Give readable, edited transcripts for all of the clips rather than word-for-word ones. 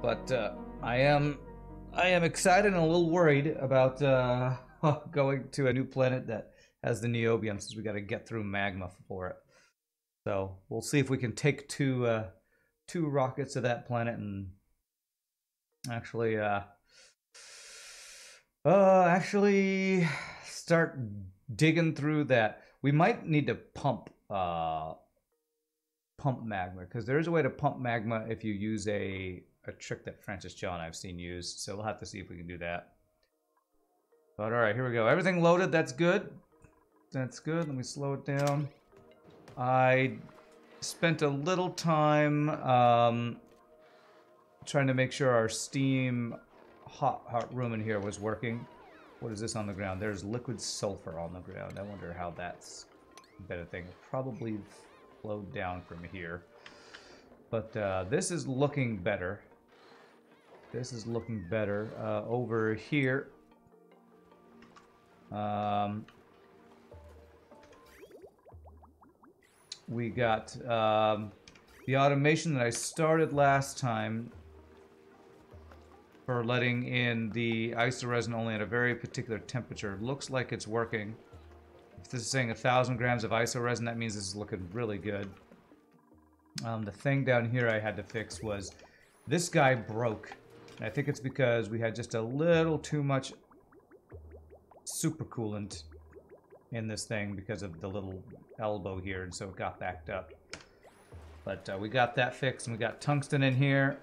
But I am excited and a little worried about going to a new planet that has the Niobium, since we got to get through magma for it. So we'll see if we can take two rockets to that planet and actually actually start digging through that. We might need to pump magma, because there is a way to pump magma if you use a trick that Francis John I've seen used. So we'll have to see if we can do that. But all right, here we go. Everything loaded. That's good. That's good. Let me slow it down. I spent a little time trying to make sure our steam hot room in here was working. What is this on the ground? There's liquid sulfur on the ground. I wonder how that's been a thing. It probably flowed down from here. But this is looking better. This is looking better. Over here, we got the automation that I started last time for letting in the isoresin only at a very particular temperature. Looks like it's working. If this is saying 1,000 grams of isoresin, that means this is looking really good. The thing down here I had to fix was this guy broke. And I think it's because we had just a little too much supercoolant in this thing because of the little elbow here, and so it got backed up. But we got that fixed, and we got tungsten in here.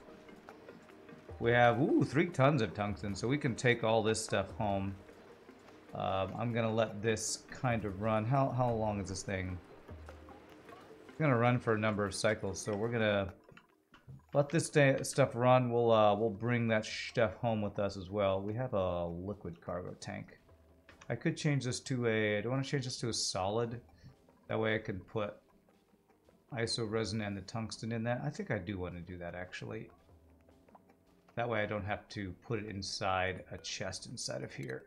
We have 3 tons of tungsten, so we can take all this stuff home. I'm gonna let this kind of run. How long is this thing? It's gonna run for a number of cycles, so we're gonna let this stuff run. We'll bring that stuff home with us as well. We have a liquid cargo tank. I could change this to a... do I want to change this to a solid? That way I can put isoresin and the tungsten in that. I think I do want to do that, actually. That way I don't have to put it inside a chest inside of here.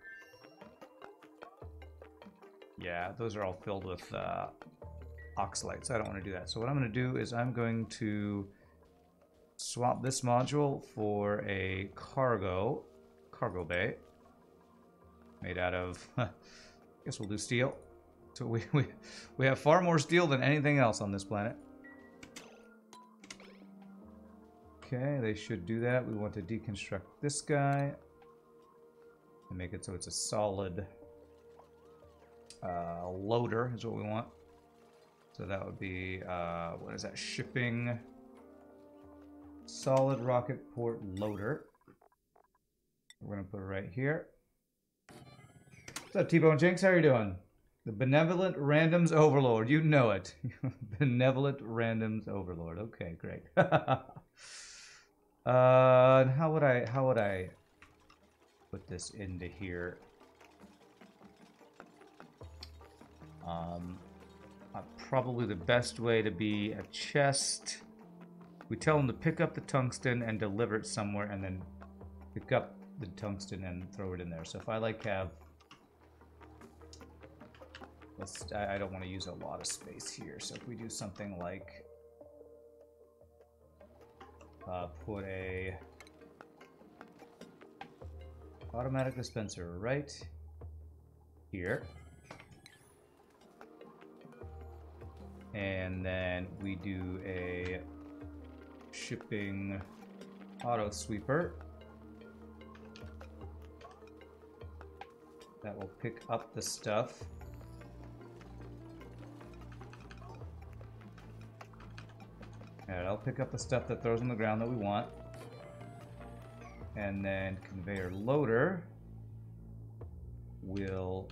Yeah, those are all filled with oxalate, so I don't want to do that. So what I'm going to do is I'm going to swap this module for a cargo bay made out of, I guess we'll do steel. So we have far more steel than anything else on this planet. Okay, they should do that. We want to deconstruct this guy and make it so it's a solid loader is what we want. So that would be, what is that, shipping solid rocket port loader. We're going to put it right here. What's up, T-Bone Jinx? How are you doing? The Benevolent Randoms Overlord. You know it. Benevolent Randoms Overlord. Okay, great. How would I put this into here? Probably the best way to be a chest. We tell them to pick up the tungsten and deliver it somewhere, and then pick up the tungsten and throw it in there. So if I like have, I don't want to use a lot of space here. So if we do something like put a automatic dispenser right here, and then we do a shipping auto sweeper that will pick up the stuff. And I'll pick up the stuff that throws on the ground that we want. And then conveyor loader will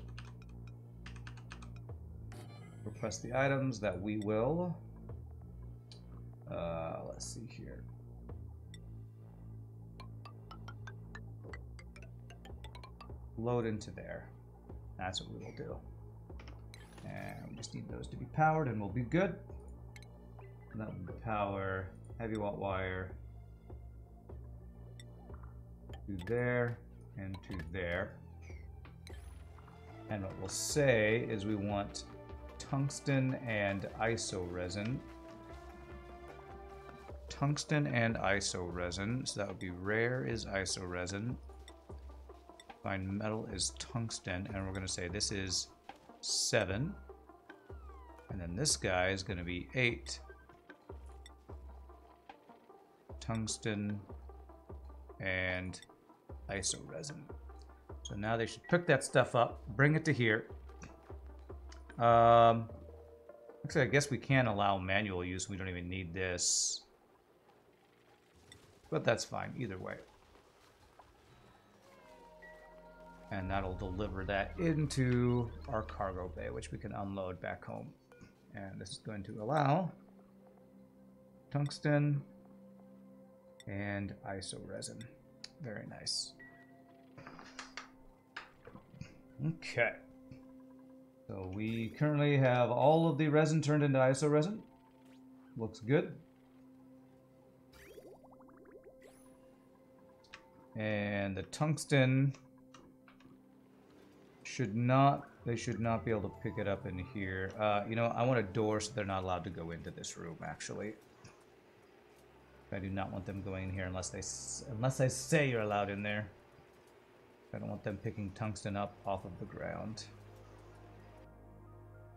request the items that we will. Let's see here. Load into there. That's what we will do. And we just need those to be powered and we'll be good. And that will power heavy watt wire to there and to there. And what we'll say is we want tungsten and isoresin. tungsten and iso resin. So that would be rare is iso resin. Fine metal is tungsten, and we're going to say this is 7. And then this guy is going to be 8. Tungsten and iso resin. So now they should pick that stuff up, bring it to here. Actually, I guess we can allow manual use. We don't even need this. But that's fine, either way. And that'll deliver that into our cargo bay, which we can unload back home. And this is going to allow tungsten and iso resin. Very nice. Okay. So we currently have all of the resin turned into iso resin. Looks good. And the tungsten they should not be able to pick it up in here. You know, I want a door so they're not allowed to go into this room, actually. I do not want them going in here unless I say you're allowed in there. I don't want them picking tungsten up off of the ground.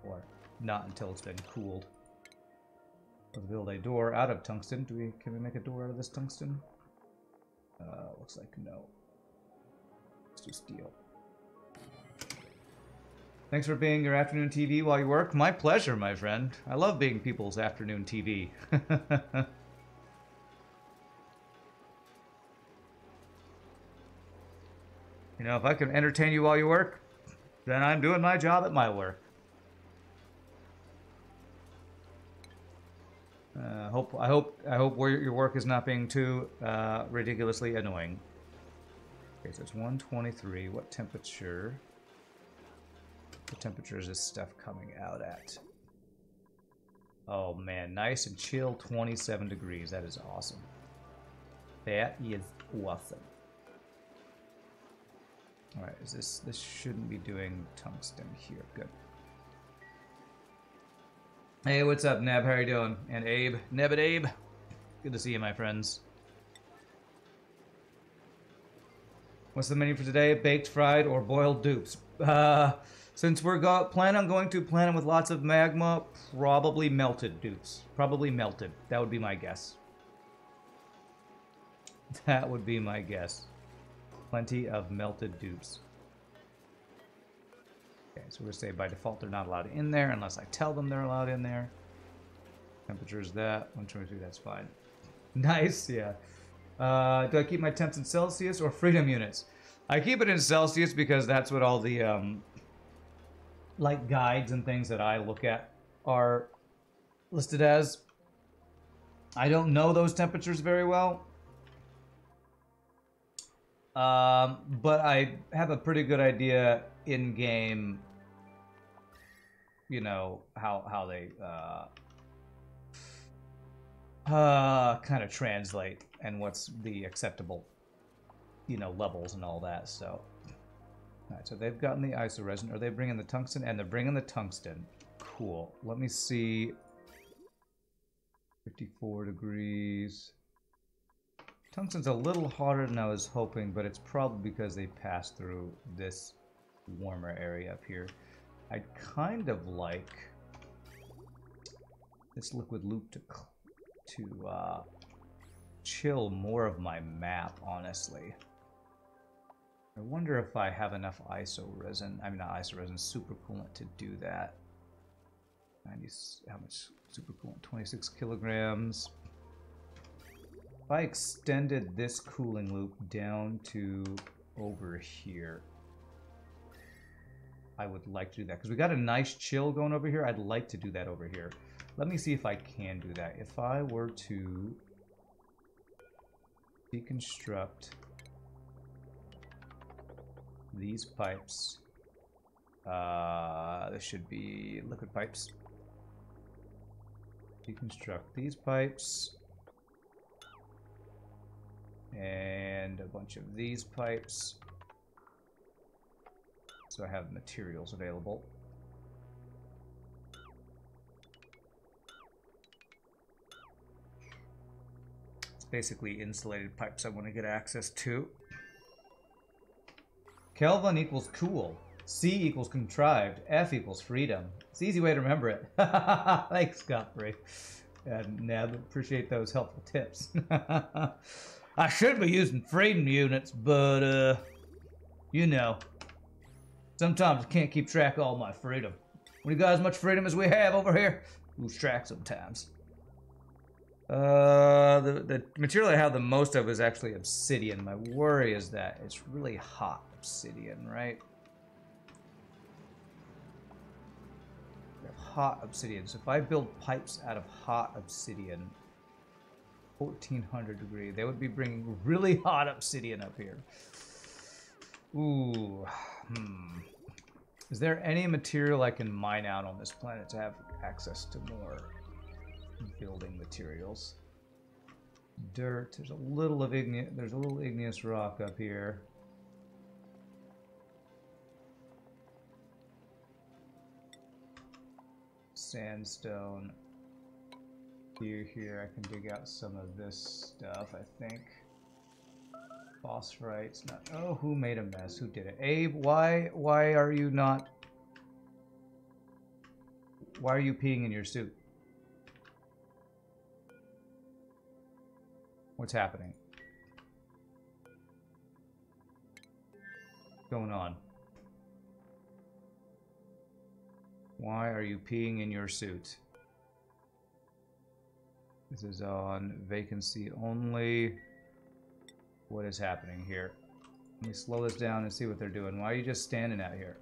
Or not until it's been cooled. Let's build a door out of tungsten. Can we make a door out of this tungsten? Looks like no. Let's do steel. Thanks for being your afternoon TV while you work. My pleasure, my friend. I love being people's afternoon TV. You know, if I can entertain you while you work, then I'm doing my job at my work. I hope where your work is not being too ridiculously annoying. Okay, so it's 123. What temperature? What temperature is this stuff coming out at? Oh man, nice and chill, 27 degrees. That is awesome. That is awesome. All right, this shouldn't be doing tungsten here. Good. Hey, what's up, Neb? How are you doing? And Abe, Neb and Abe. Good to see you, my friends. What's the menu for today? Baked, fried, or boiled dupes? Since we're plan on going to planet with lots of magma, probably melted dupes. Probably melted. That would be my guess. That would be my guess. Plenty of melted dupes. Okay, so we're going to say by default they're not allowed in there unless I tell them they're allowed in there. Temperature is that. 123, that's fine. Nice, yeah. Do I keep my temps in Celsius or freedom units? I keep it in Celsius because that's what all the like guides and things that I look at are listed as. I don't know those temperatures very well. But I have a pretty good idea in game, you know, how they kind of translate and what's the acceptable, you know, levels and all that. So, all right, so they've gotten the iso resin. Are they bringing the tungsten? And they're bringing the tungsten. Cool. Let me see. 54 degrees. Tungsten's a little hotter than I was hoping, but it's probably because they passed through this warmer area up here. I'd kind of like this liquid loop to chill more of my map, honestly. I wonder if I have enough iso resin, I mean not iso resin, supercoolant to do that. 90, how much supercoolant? 26 kilograms. If I extended this cooling loop down to over here, I would like to do that because we got a nice chill going over here. I'd like to do that over here. Let me see if I can do that. If I were to deconstruct these pipes, this should be liquid pipes. Deconstruct these pipes and a bunch of these pipes, so I have materials available. basically insulated pipes I want to get access to. Kelvin equals cool. C equals contrived. F equals freedom. It's an easy way to remember it. Thanks, Godfrey. And Neb, appreciate those helpful tips. I should be using freedom units, but, you know, sometimes I can't keep track of all my freedom. When you got as much freedom as we have over here, lose track sometimes. The material I have the most of is actually obsidian. My worry is that it's really hot obsidian, right? Hot obsidian. So if I build pipes out of hot obsidian, 1400 degree, they would be bringing really hot obsidian up here. Ooh. Is there any material I can mine out on this planet to have access to more building materials? Dirt. There's a little igneous rock up here. Sandstone. Here, I can dig out some of this stuff, I think. Phosphorite's not. Oh, who made a mess? Who did it? Abe, why are you not? Why are you peeing in your suit? What's happening? What's going on? Why are you peeing in your suit? This is on vacancy only. What is happening here? Let me slow this down and see what they're doing. Why are you just standing out here?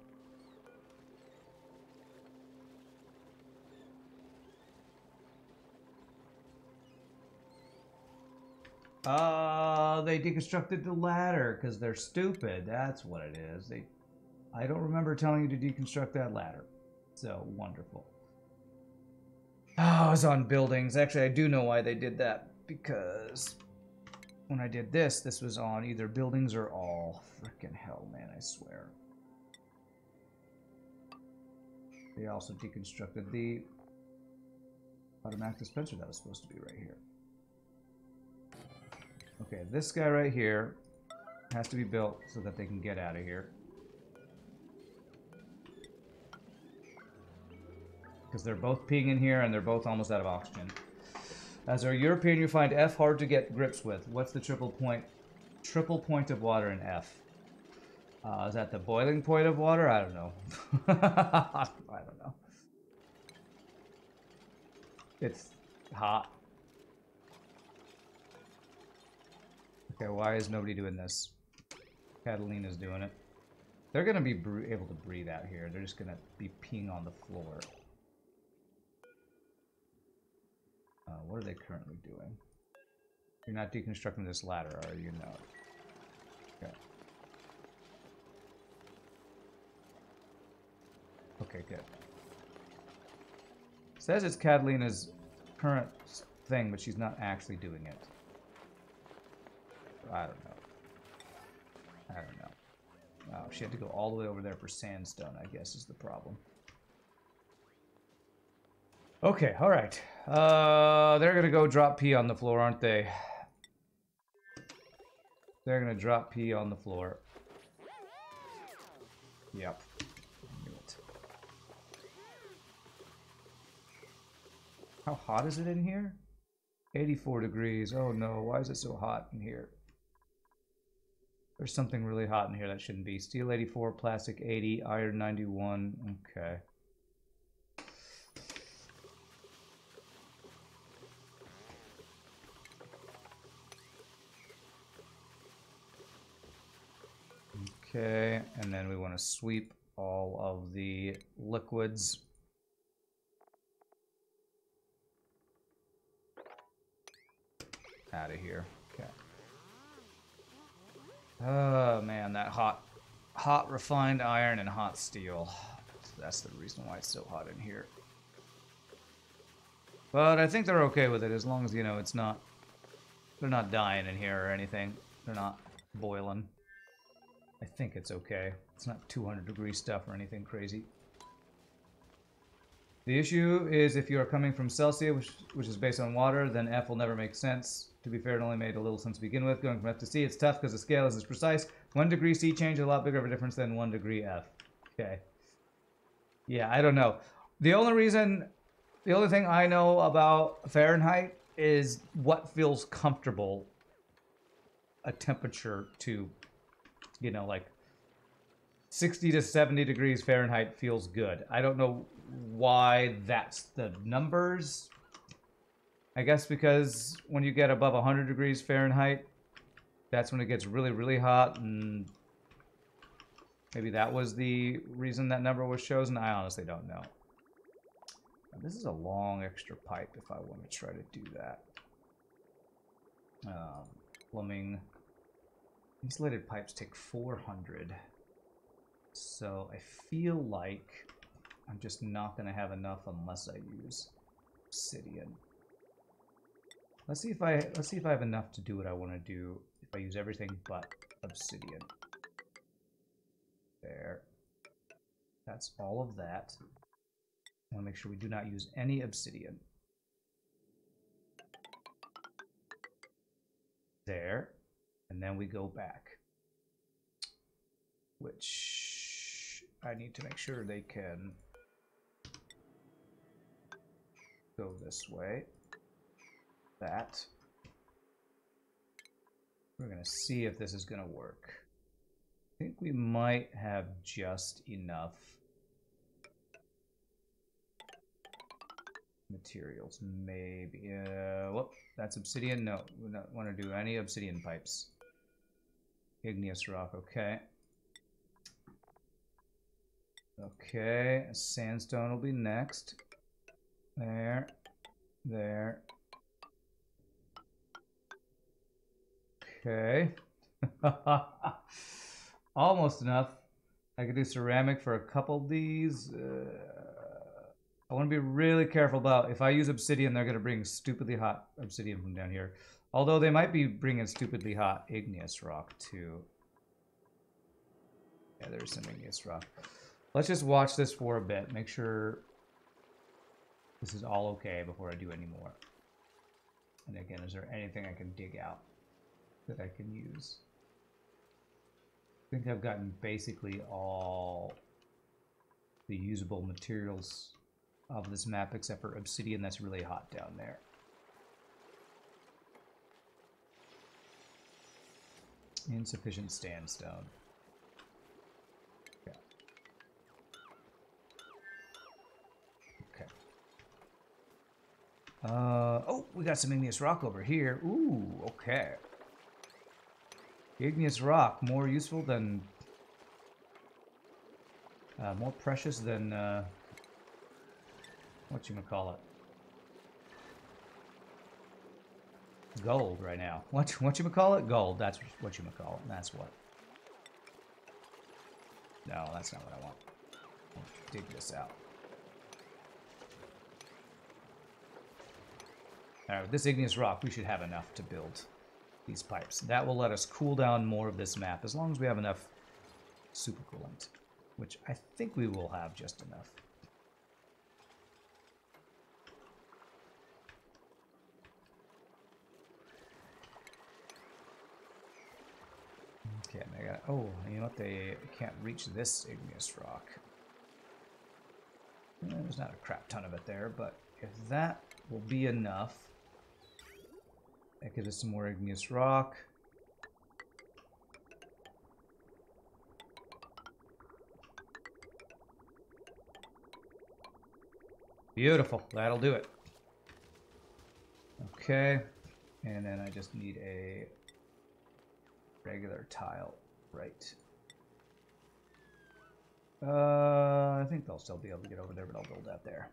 They deconstructed the ladder because they're stupid. That's what it is. I don't remember telling you to deconstruct that ladder. So, wonderful. Oh, it's on buildings. Actually, I do know why they did that. Because when I did this, this was on either buildings or all. Frickin' hell, man, I swear. They also deconstructed the automatic dispenser that was supposed to be right here. Okay, this guy right here has to be built so that they can get out of here. Because they're both peeing in here and they're both almost out of oxygen. As a European, you find F hard to get grips with. What's the triple point of water in F? Is that the boiling point of water? I don't know. I don't know. It's hot. Okay, why is nobody doing this? Catalina's doing it. They're going to be able to breathe out here. They're just going to be peeing on the floor. What are they currently doing? You're not deconstructing this ladder, are you? No. Okay. Okay, good. It says it's Catalina's current thing, but she's not actually doing it. I don't know. I don't know. Oh, she had to go all the way over there for sandstone, I guess, is the problem. Okay, alright. They're gonna go drop pee on the floor, aren't they? They're gonna drop pee on the floor. Yep. I knew it. How hot is it in here? 84 degrees. Oh no, why is it so hot in here? There's something really hot in here that shouldn't be. Steel 84, plastic 80, iron 91. Okay. Okay, and then we want to sweep all of the liquids. Out of here. Okay. Oh man, that hot refined iron and hot steel. That's the reason why it's so hot in here. But I think they're okay with it as long as, you know, it's not... They're not dying in here or anything. They're not boiling. I think it's okay. It's not 200-degree stuff or anything crazy. The issue is if you are coming from Celsius, which is based on water, then F will never make sense To be fair, it only made a little sense to begin with. Going from F to C, it's tough because the scale isn't precise. 1 degree C change is a lot bigger of a difference than 1 degree F. Okay. Yeah, I don't know. The only thing I know about Fahrenheit is what feels comfortable a temperature to, you know, like 60 to 70 degrees Fahrenheit feels good. I don't know why that's the numbers. I guess because when you get above 100 degrees Fahrenheit, that's when it gets really, really hot, and maybe that was the reason that number was chosen. I honestly don't know. This is a long extra pipe if I want to try to do that. Plumbing. Insulated pipes take 400. So I feel like I'm just not going to have enough unless I use obsidian. Let's see if I have enough to do what I want to do if I use everything but obsidian. There. That's all of that. I want to make sure we do not use any obsidian. There. And then we go back. Which I need to make sure they can go this way. That. We're going to see if this is going to work. I think we might have just enough materials, maybe. Whoop, that's obsidian. No, we don't want to do any obsidian pipes. Igneous rock, okay. Okay, sandstone will be next. There, there. Okay. Almost enough. I could do ceramic for a couple of these. I want to be really careful about, if I use obsidian, they're going to bring stupidly hot obsidian from down here. Although they might be bringing stupidly hot igneous rock too. Yeah, there's some igneous rock. Let's just watch this for a bit. Make sure this is all okay before I do any more. And again, is there anything I can dig out that I can use? I think I've gotten basically all the usable materials of this map except for obsidian that's really hot down there. Insufficient sandstone. Yeah. Okay. Oh, we got some igneous rock over here. Ooh, okay. Igneous rock, more useful than... more precious than... whatchamacallit? Gold right now. Whatchamacallit? Gold, that's whatchamacallit. That's what. No, that's not what I want. I'll dig this out. Alright, with this igneous rock, we should have enough to build these pipes. That will let us cool down more of this map, as long as we have enough supercoolant, which I think we will have just enough. Okay, I got, oh, you know what, they can't reach this igneous rock. There's not a crap ton of it there, but if that will be enough, that gives us some more igneous rock. Beautiful, that'll do it. Okay, and then I just need a regular tile, right? I think they'll still be able to get over there, but I'll build that there.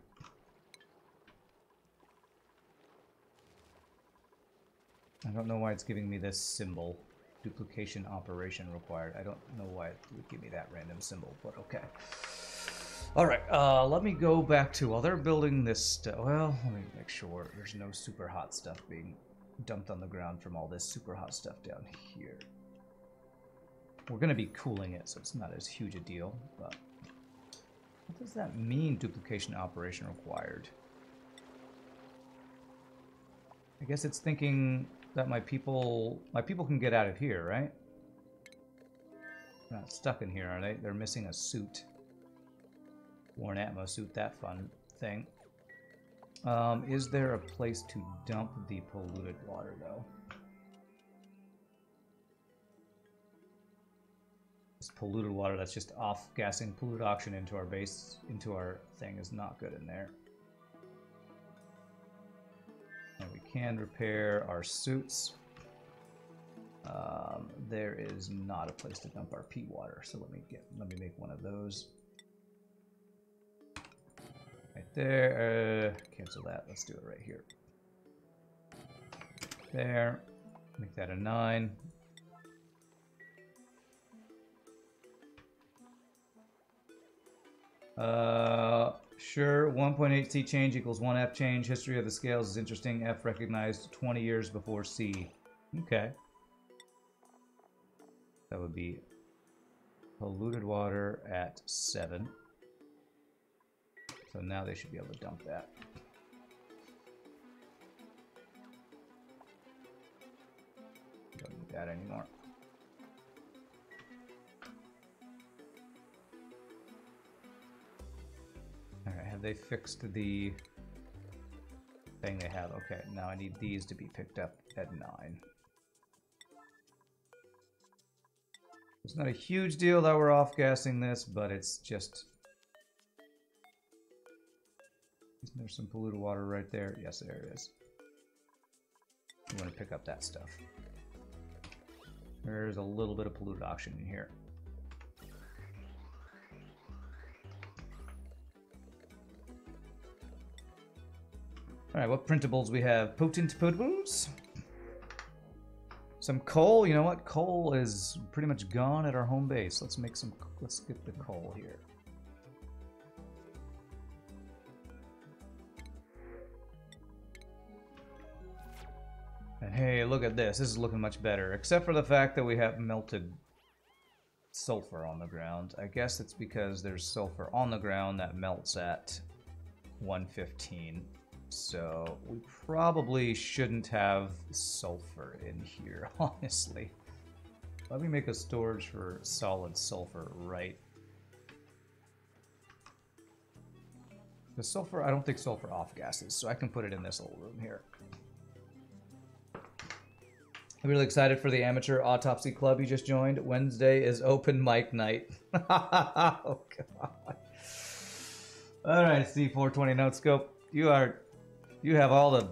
I don't know why it's giving me this symbol. Duplication operation required. I don't know why it would give me that random symbol, but okay. Alright, let me go back to, while they're building this stuff, well, let me make sure there's no super hot stuff being dumped on the ground from all this super hot stuff down here. We're going to be cooling it, so it's not as huge a deal, but what does that mean, duplication operation required? I guess it's thinking that my people can get out of here, right? They're not stuck in here, are they? They're missing a suit. Worn Atmo suit, that fun thing. Is there a place to dump the polluted water, though? This polluted water that's just off-gassing polluted oxygen into our base, into our thing is not good in there. And we can repair our suits. There is not a place to dump our pea water, so let me make one of those. Right there. Cancel that. Let's do it right here. There. Make that a 9. Sure. 1.8 C change equals 1 F change. History of the scales is interesting. F recognized 20 years before C. Okay. That would be polluted water at 7. So now they should be able to dump that. Don't need that anymore. Alright, have they fixed the thing they have? Okay, now I need these to be picked up at 9. It's not a huge deal that we're off-gassing this, but it's just... Isn't there some polluted water right there? Yes, there is. You want to pick up that stuff. There's a little bit of polluted oxygen in here. Alright, what printables we have? Potent potables? Some coal? You know what? Coal is pretty much gone at our home base. Let's make some... Let's get the coal here. And hey, look at this. This is looking much better. Except for the fact that we have melted sulfur on the ground. I guess it's because there's sulfur on the ground that melts at 115. So we probably shouldn't have sulfur in here, honestly. Let me make a storage for solid sulfur right. The sulfur, I don't think sulfur off gases, so I can put it in this little room here. I'm really excited for the amateur autopsy club you just joined. Wednesday is open mic night. Oh god. Alright, C420 Notescope. You have all the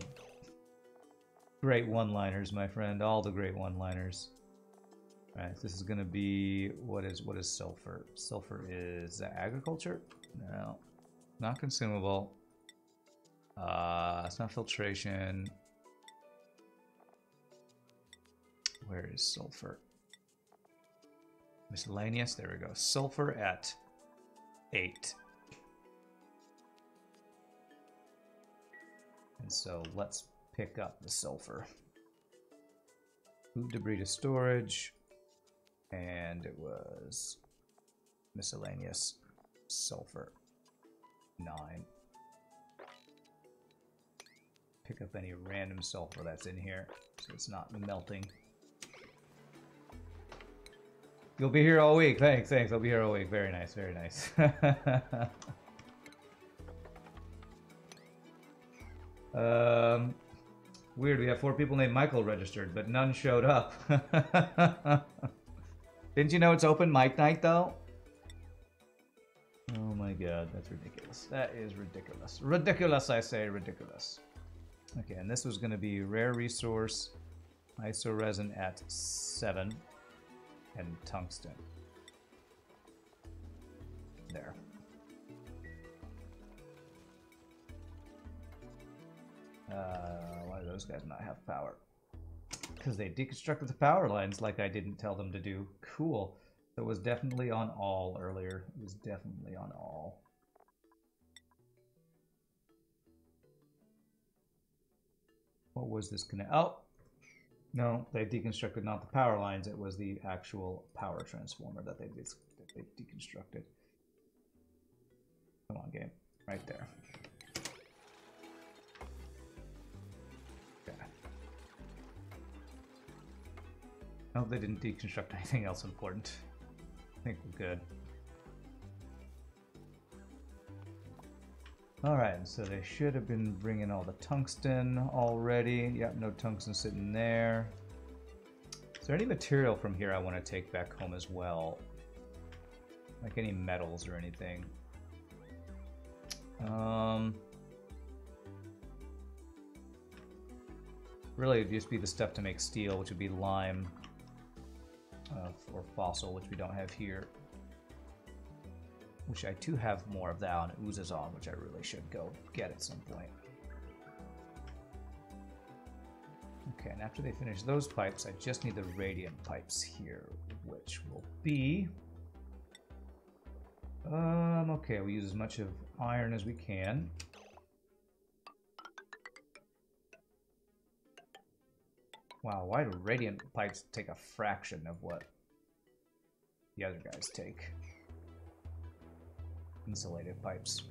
great one-liners, my friend. All the great one-liners. Alright, this is gonna be what is sulfur? Sulfur is agriculture? No. Not consumable. It's not filtration. Where is sulfur? Miscellaneous, there we go. Sulfur at 8. And so let's pick up the sulfur. Move debris to storage. And it was miscellaneous sulfur 9. Pick up any random sulfur that's in here so it's not melting. You'll be here all week. Thanks. I'll be here all week. Very nice, very nice. Weird, we have 4 people named Michael registered, but none showed up. Didn't you know it's open mic night, though? Oh my god, that's ridiculous. That is ridiculous. Ridiculous, I say, ridiculous. Okay, and this was going to be rare resource, iso resin at 7. And tungsten. There. Why do those guys not have power? Because they deconstructed the power lines like I didn't tell them to do. Cool. It was definitely on all earlier. It was definitely on all. What was this connect? Oh! No, they deconstructed not the power lines, it was the actual power transformer that they deconstructed. Come on, game. Right there. Okay. I hope they didn't deconstruct anything else important. I think we're good. Alright, so they should have been bringing all the tungsten already. Yep, no tungsten sitting there. Is there any material from here I want to take back home as well? Like any metals or anything? Really, it'd just be the stuff to make steel, which would be lime. Or fossil, which we don't have here. Which I do have more of that on oozes on, which I really should go get at some point. Okay, and after they finish those pipes, I just need the radiant pipes here, which will be... okay, we use as much of iron as we can. Wow, why do radiant pipes take a fraction of what the other guys take? Insulated pipes.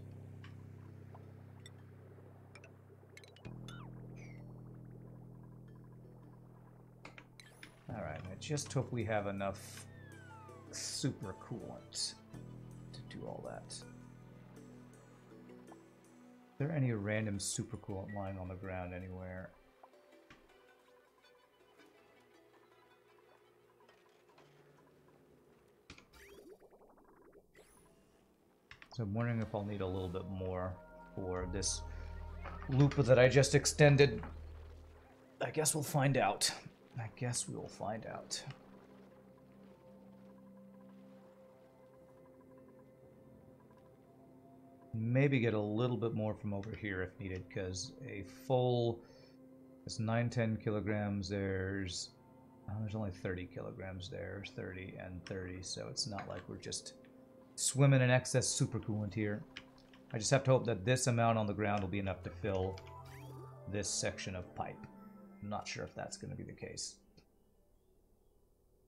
Alright, I just hope we have enough super coolant to do all that. Is there any random super coolant lying on the ground anywhere? So I'm wondering if I'll need a little bit more for this loop that I just extended. I guess we'll find out. I guess we will find out. Maybe get a little bit more from over here if needed, because a full... It's 910 kilograms, there's only 30 kilograms there. There's 30 and 30, so it's not like we're just swimming in excess supercoolant here. I just have to hope that this amount on the ground will be enough to fill this section of pipe. I'm not sure if that's going to be the case.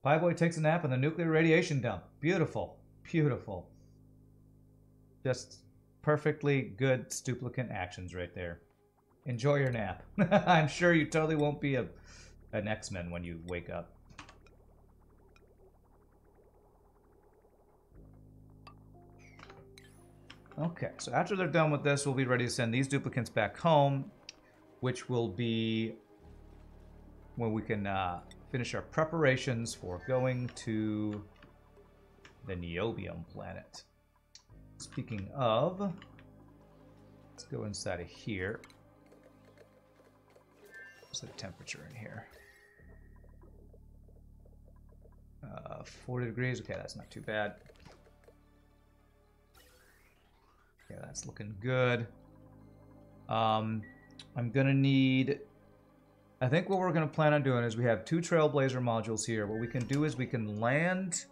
Pie Boy takes a nap in the nuclear radiation dump. Beautiful. Beautiful. Just perfectly good stuplicant actions right there. Enjoy your nap. I'm sure you totally won't be an X-Men when you wake up. Okay, so after they're done with this, we'll be ready to send these duplicants back home, which will be when we can finish our preparations for going to the Niobium planet. Speaking of, let's go inside of here. What's the temperature in here? 40 degrees. Okay, that's not too bad. Okay, that's looking good. I'm gonna need... I think what we're gonna plan on doing is we have 2 Trailblazer modules here. What we can do is we can land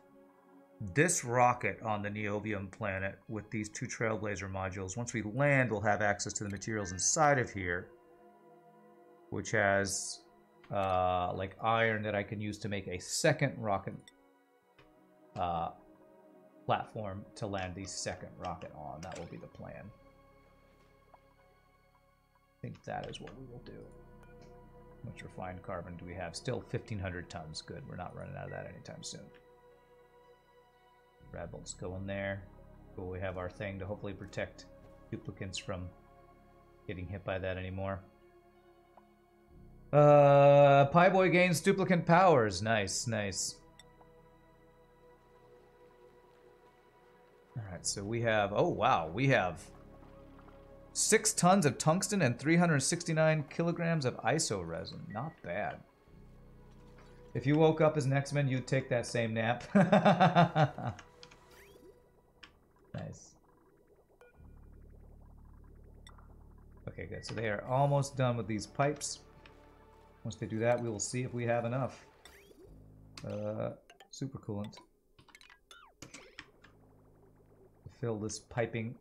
this rocket on the Niobium planet with these 2 Trailblazer modules. Once we land, we'll have access to the materials inside of here, which has like iron that I can use to make a second rocket platform to land the second rocket on. That will be the plan. I think that is what we will do. How much refined carbon do we have? Still 1,500 tons. Good. We're not running out of that anytime soon. Rad bolts go in there. Cool. We have our thing to hopefully protect duplicants from getting hit by that anymore. Pie Boy gains duplicant powers. Nice, nice. Alright, so we have... Oh, wow. We have 6 tons of tungsten and 369 kilograms of iso resin. Not bad. If you woke up as an X-Men, you'd take that same nap. Nice. Okay, good. So they are almost done with these pipes. Once they do that, we will see if we have enough. Super coolant. Fill this piping.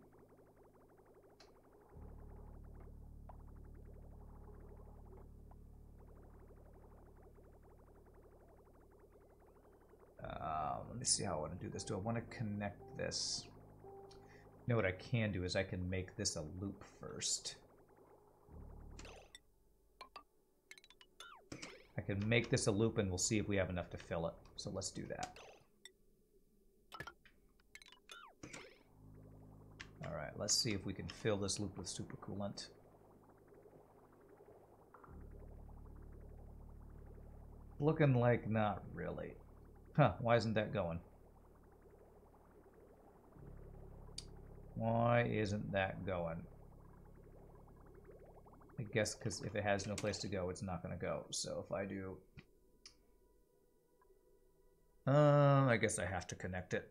Let me see how I want to do this. Do I want to connect this? You know what I can do is I can make this a loop first. I can make this a loop and we'll see if we have enough to fill it. So let's do that. Alright, let's see if we can fill this loop with supercoolant. Looking like not really. Huh, why isn't that going? Why isn't that going? I guess because if it has no place to go, it's not going to go. So if I do... I guess I have to connect it.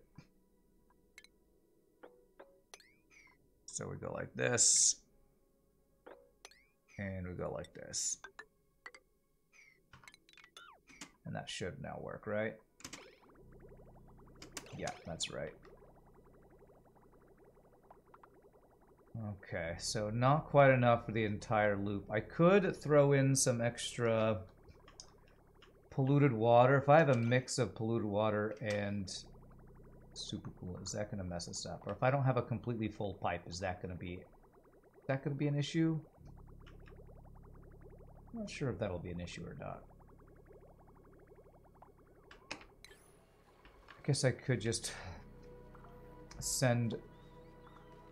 So we go like this. And we go like this. And that should now work, right? Yeah, that's right. Okay, so not quite enough for the entire loop. I could throw in some extra polluted water. If I have a mix of polluted water and supercoolant, is that going to mess us up? Or if I don't have a completely full pipe, is that going to be an issue? I'm not sure if that'll be an issue or not. I guess I could just send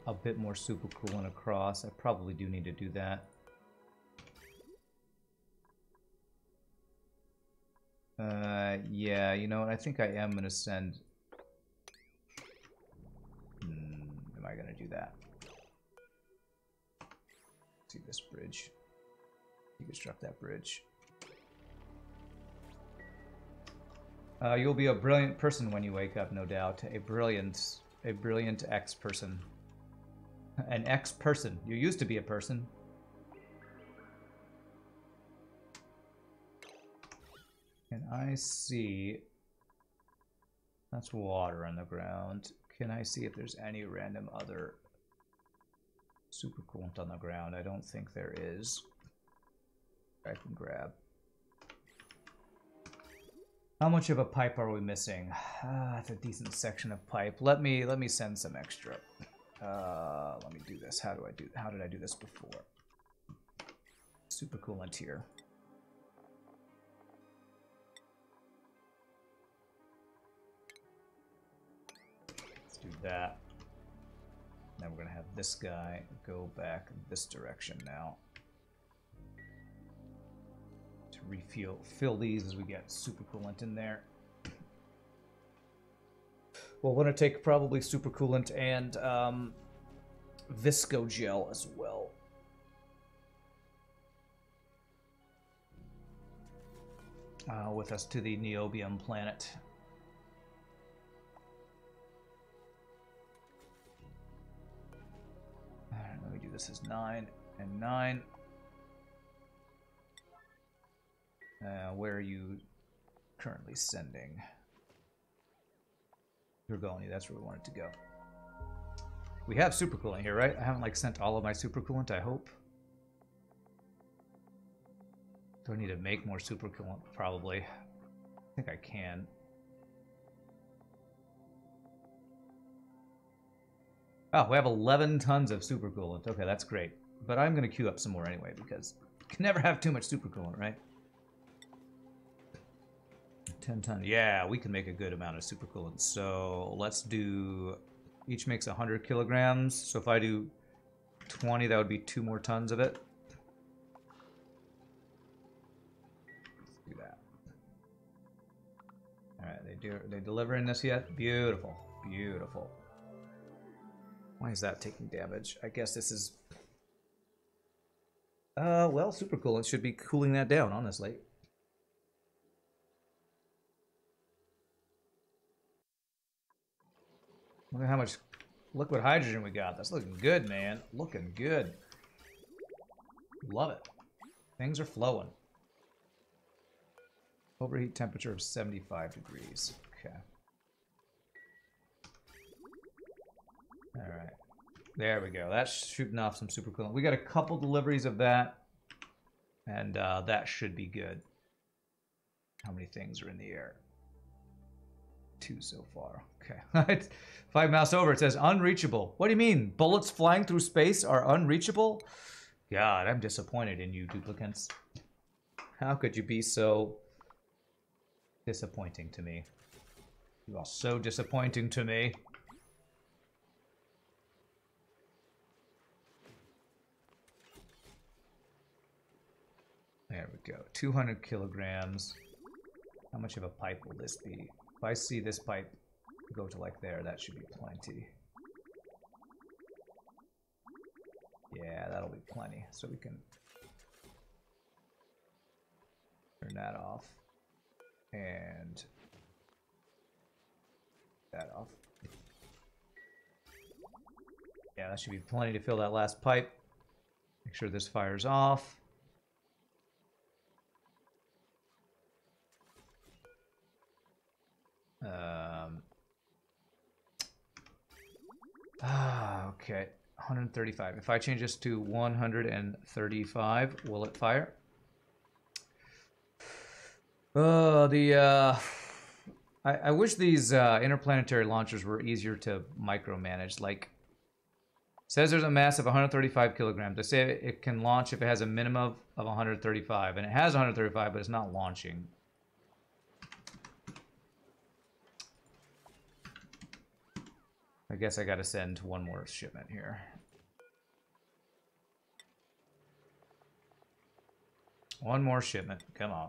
a bit more supercoolant across. I probably do need to do that. Yeah, you know what? I think I am going to send... am I going to do that? Let's see this bridge. You construct that bridge. You'll be a brilliant person when you wake up, no doubt. A brilliant ex-person. An ex-person. You used to be a person. Can I see... That's water on the ground. Can I see if there's any random other supercoolant on the ground? I don't think there is. I can grab. How much of a pipe are we missing? That's a decent section of pipe. Let me send some extra. Let me do this. How did I do this before? Supercoolant here. Let's do that. Now we're gonna have this guy go back this direction now. To fill these as we get supercoolant in there. We'll want to take probably supercoolant and visco gel as well. With us to the Niobium planet. Let me do this as 9 and 9. Where are you currently sending? Dragoni, that's where we want it to go. We have supercoolant here, right? I haven't like sent all of my supercoolant, I hope. Do I need to make more supercoolant? Probably. I think I can. Oh, we have 11 tons of supercoolant. Okay, that's great. But I'm going to queue up some more anyway, because you can never have too much supercoolant, right? 10 tons. Yeah, we can make a good amount of supercoolant. So let's do... Each makes 100 kilograms. So if I do 20, that would be 2 more tons of it. Let's do that. Alright, they delivering this yet? Beautiful. Beautiful. Why is that taking damage? I guess this is... well, supercoolant should be cooling that down, honestly. Look at how much liquid hydrogen we got. That's looking good, man. Looking good. Love it. Things are flowing. Overheat temperature of 75 degrees. Okay. Alright. There we go. That's shooting off some supercoolant. We got a couple deliveries of that. And that should be good. How many things are in the air? 2 so far. Okay. 5 mouse over. It says unreachable. What do you mean? Bullets flying through space are unreachable? God, I'm disappointed in you, duplicants. How could you be so disappointing to me? You are so disappointing to me. There we go. 200 kilograms. How much of a pipe will this be? If I see this pipe go to like there, that should be plenty. Yeah, that'll be plenty. So we can turn that off. And that off. Yeah, that should be plenty to fill that last pipe. Make sure this fires off. Okay, 135. If I change this to 135, will it fire? I wish these interplanetary launchers were easier to micromanage. Like, it says there's a mass of 135 kilograms. They say it can launch if it has a minimum of 135, and it has 135, but it's not launching. I guess I gotta send one more shipment here. One more shipment, come on.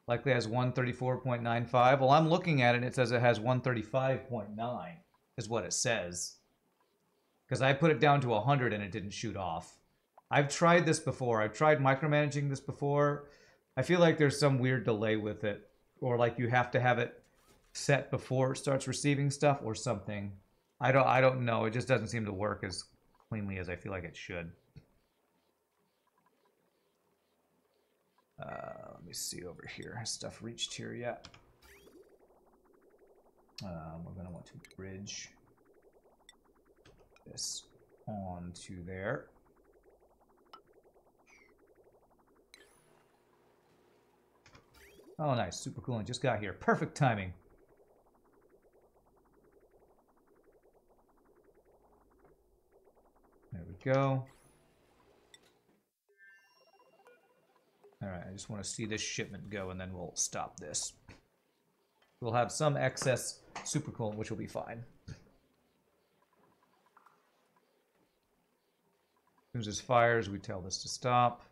Likely has 134.95. Well, I'm looking at it and it says it has 135.9 is what it says. Because I put it down to 100 and it didn't shoot off. I've tried this before. I've tried micromanaging this before. I feel like there's some weird delay with it. Or like you have to have it set before it starts receiving stuff or something. I don't know. It just doesn't seem to work as cleanly as I feel like it should. Let me see over here. Has stuff reached here yet? We're going to want to bridge this onto there. Oh, nice. Super coolant just got here. Perfect timing. There we go. Alright, I just want to see this shipment go, and then we'll stop this. We'll have some excess super coolant, which will be fine. As soon as this fires, we tell this to stop.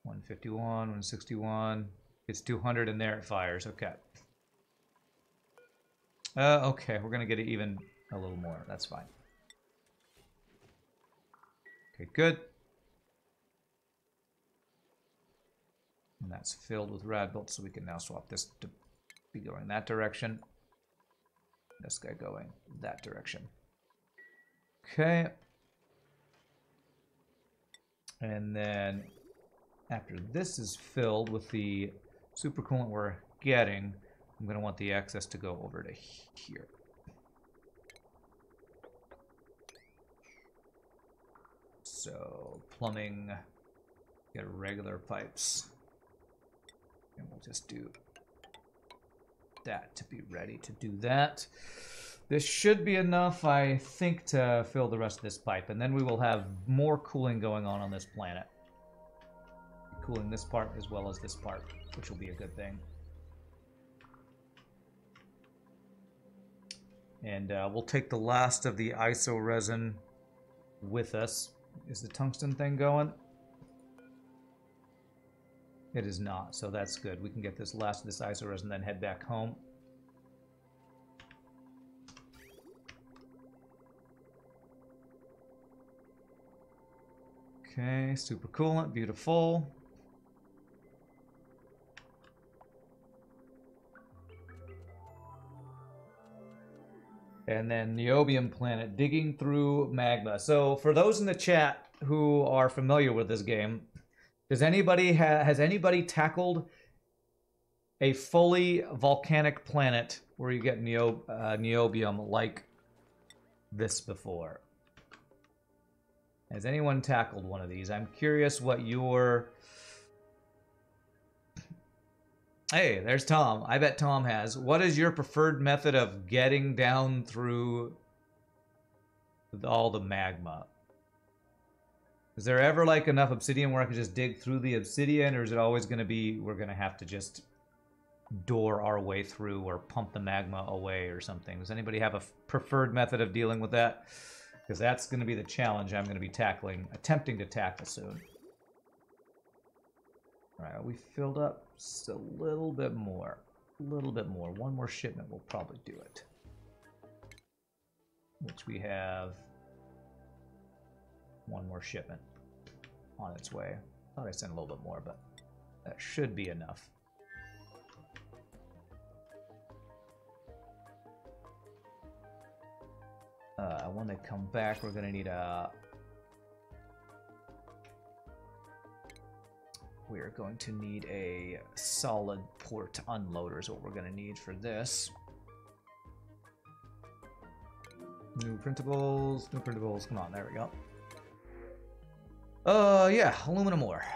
$151, 161. It's 200, and there it fires. Okay. Okay, we're gonna get it even a little more. That's fine. Okay, good. And that's filled with rad bolts, so we can now swap this to be going that direction. This guy going that direction. Okay. And then after this is filled with the super coolant we're getting, I'm going to want the excess to go over to here. So plumbing, get regular pipes. And we'll just do that to be ready to do that. This should be enough, I think, to fill the rest of this pipe. And then we will have more cooling going on this planet. Cooling this part as well as this part, which will be a good thing. And we'll take the last of the iso resin with us. Is the tungsten thing going? It is not, so that's good. We can get this last of this iso resin, then head back home. Okay, super coolant, beautiful. And then Niobium planet, digging through magma. So for those in the chat who are familiar with this game, has anybody tackled a fully volcanic planet where you get Niobium like this before? Has anyone tackled one of these? I'm curious what your... Hey, there's Tom. I bet Tom has. What is your preferred method of getting down through with all the magma. Is there ever like enough obsidian where I can just dig through the obsidian, or is it always going to be we're going to have to just door our way through or pump the magma away or something? Does anybody have a preferred method of dealing with that? Because that's going to be the challenge I'm going to be attempting to tackle soon. All right, we filled up just a little bit more. A little bit more. One more shipment will probably do it. Which we have one more shipment on its way. Thought I sent a little bit more, but that should be enough. When they come back, we're going to need a... We're going to need a solid port unloader is what we're going to need for this. New printables, come on, there we go. Yeah, aluminum ore.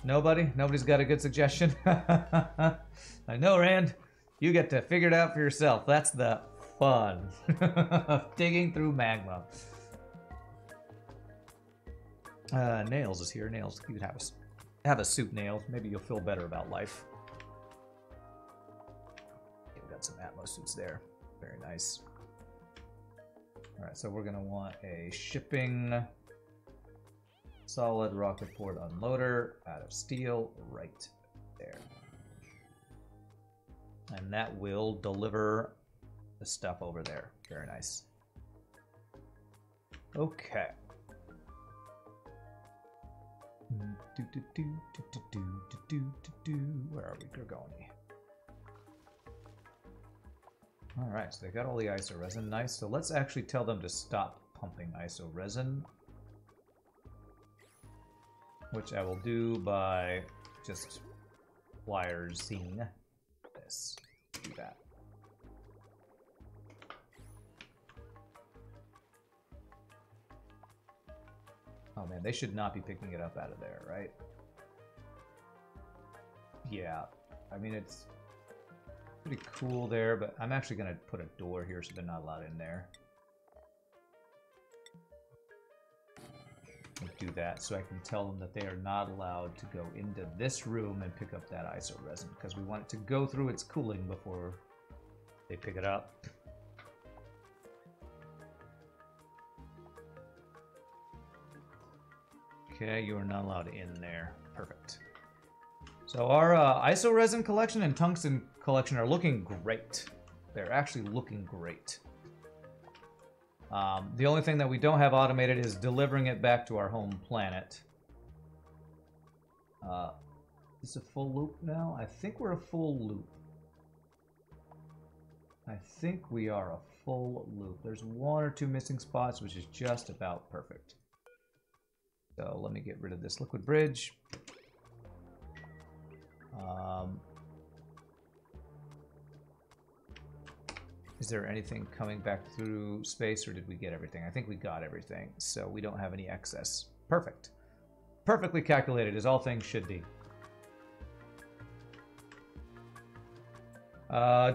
Nobody's got a good suggestion. I know, Rand. You get to figure it out for yourself. That's the fun of digging through magma. Nails is here. Nails, you could have a suit, Nails. Maybe you'll feel better about life. Okay, we got some Atmos suits there. Very nice. All right, so we're gonna want a shipping solid rocket port unloader out of steel right there, and that will deliver the stuff over there. Very nice. Okay. Where are we? Gorgoni. Alright, so they got all the iso resin. Nice. So let's actually tell them to stop pumping iso resin. Which I will do by just wiresing this. Do that. Oh man, they should not be picking it up out of there, right? Yeah, I mean, it's pretty cool there, but I'm actually going to put a door here so they're not allowed in there. Do that so I can tell them that they are not allowed to go into this room and pick up that iso resin, because we want it to go through its cooling before they pick it up. Okay, you are not allowed in there. Perfect. So our iso resin collection and tungsten collection are looking great. They're actually looking great. The only thing that we don't have automated is delivering it back to our home planet. Is it a full loop now? I think we're a full loop. I think we are a full loop. There's one or two missing spots, which is just about perfect. So let me get rid of this liquid bridge. Is there anything coming back through space, or did we get everything? I think we got everything, so we don't have any excess. Perfect. Perfectly calculated, as all things should be.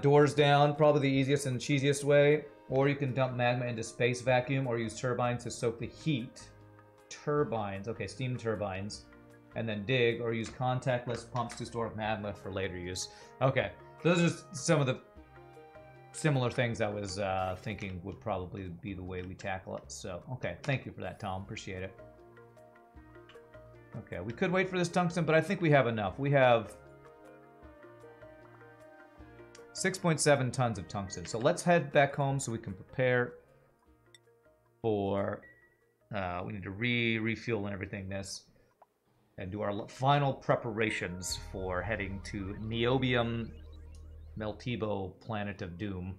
Doors down, probably the easiest and cheesiest way. Or you can dump magma into space vacuum, or use turbines to soak the heat. Turbines, okay, steam turbines. And then dig, or use contactless pumps to store magma for later use. Okay, those are some of the similar things I was thinking would probably be the way we tackle it. So, okay, thank you for that, Tom. Appreciate it. Okay, we could wait for this tungsten, but I think we have enough. We have 6.7 tons of tungsten. So let's head back home so we can prepare for... we need to refuel and everything this. And do our final preparations for heading to Niobium Meltibo, Planet of Doom.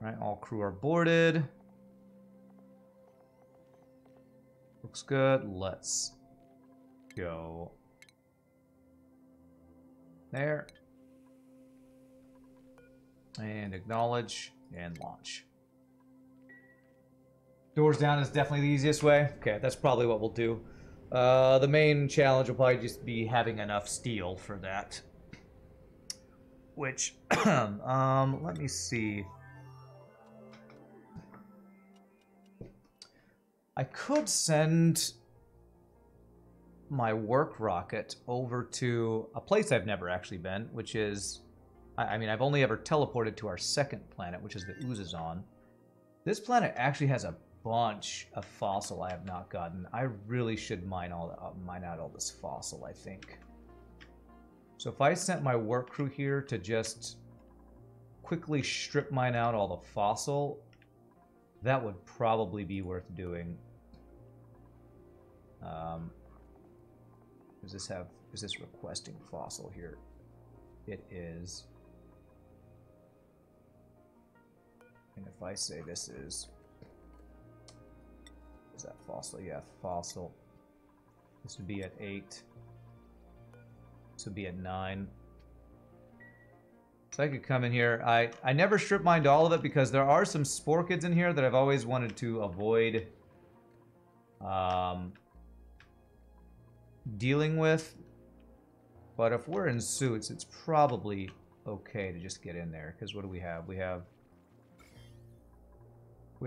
All right, all crew are boarded. Looks good. Let's go there. And acknowledge and launch. Doors down is definitely the easiest way. Okay, that's probably what we'll do. The main challenge will probably just be having enough steel for that. Which, let me see. I could send my work rocket over to a place I've never actually been, which is, I mean, I've only ever teleported to our second planet, which is the Oozazon. This planet actually has a bunch of fossil I have not gotten. I really should mine out all this fossil, I think. So if I sent my work crew here to just quickly strip mine out all the fossil, that would probably be worth doing. Is this requesting fossil here? It is. And if I say this is that fossil? Yeah, fossil. This would be at 8. This would be at 9. So I could come in here. I never strip mined all of it because there are some spore kids in here that I've always wanted to avoid dealing with. But if we're in suits, it's probably okay to just get in there. Because what do we have? We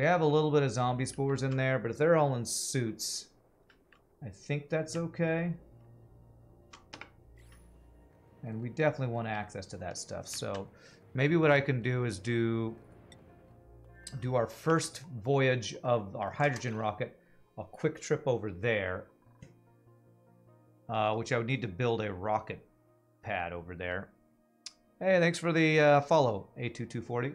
have a little bit of zombie spores in there, but if they're all in suits, I think that's okay. And we definitely want access to that stuff. So maybe what I can do is do our first voyage of our hydrogen rocket, a quick trip over there, which I would need to build a rocket pad over there. Hey, thanks for the follow, A2240.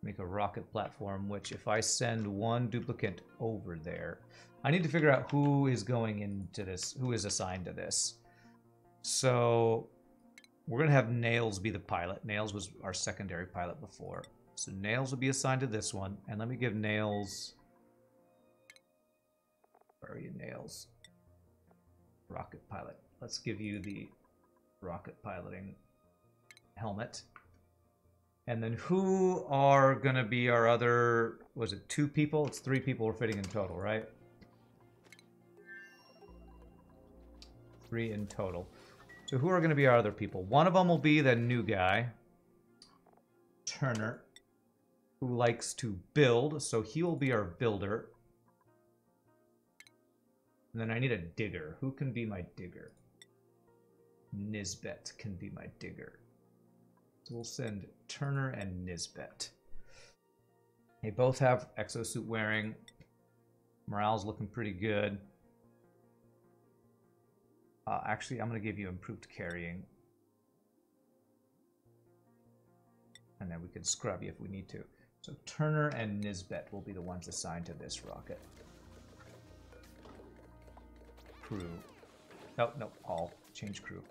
Make a rocket platform, which if I send one duplicate over there, I need to figure out who is going into this, who is assigned to this. So we're going to have Nails be the pilot. Nails was our secondary pilot before. So Nails will be assigned to this one. And let me give Nails... Where are you, Nails? Rocket pilot. Let's give you the rocket piloting helmet. And then who are going to be our other... Was it 2 people? It's 3 people we're fitting in total, right? 3 in total. So who are going to be our other people? One of them will be the new guy, Turner, who likes to build. So he will be our builder. And then I need a digger. Who can be my digger? Nisbet can be my digger. So we'll send Turner and Nisbet. They both have exosuit wearing. Morale's looking pretty good. Actually, I'm going to give you improved carrying. And then we can scrub you if we need to. So Turner and Nisbet will be the ones assigned to this rocket. Crew. Oh, no, all. Change crew.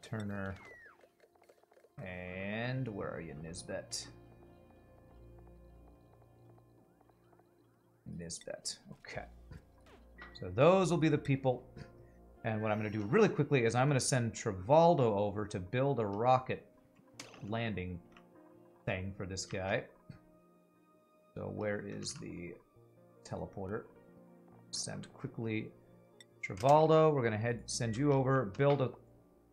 Turner. And where are you, Nisbet? Nisbet. Okay. So those will be the people. And what I'm going to do really quickly is I'm going to send Travaldo over to build a rocket landing thing for this guy. So where is the teleporter? Send quickly Travaldo. We're going to send you over, build a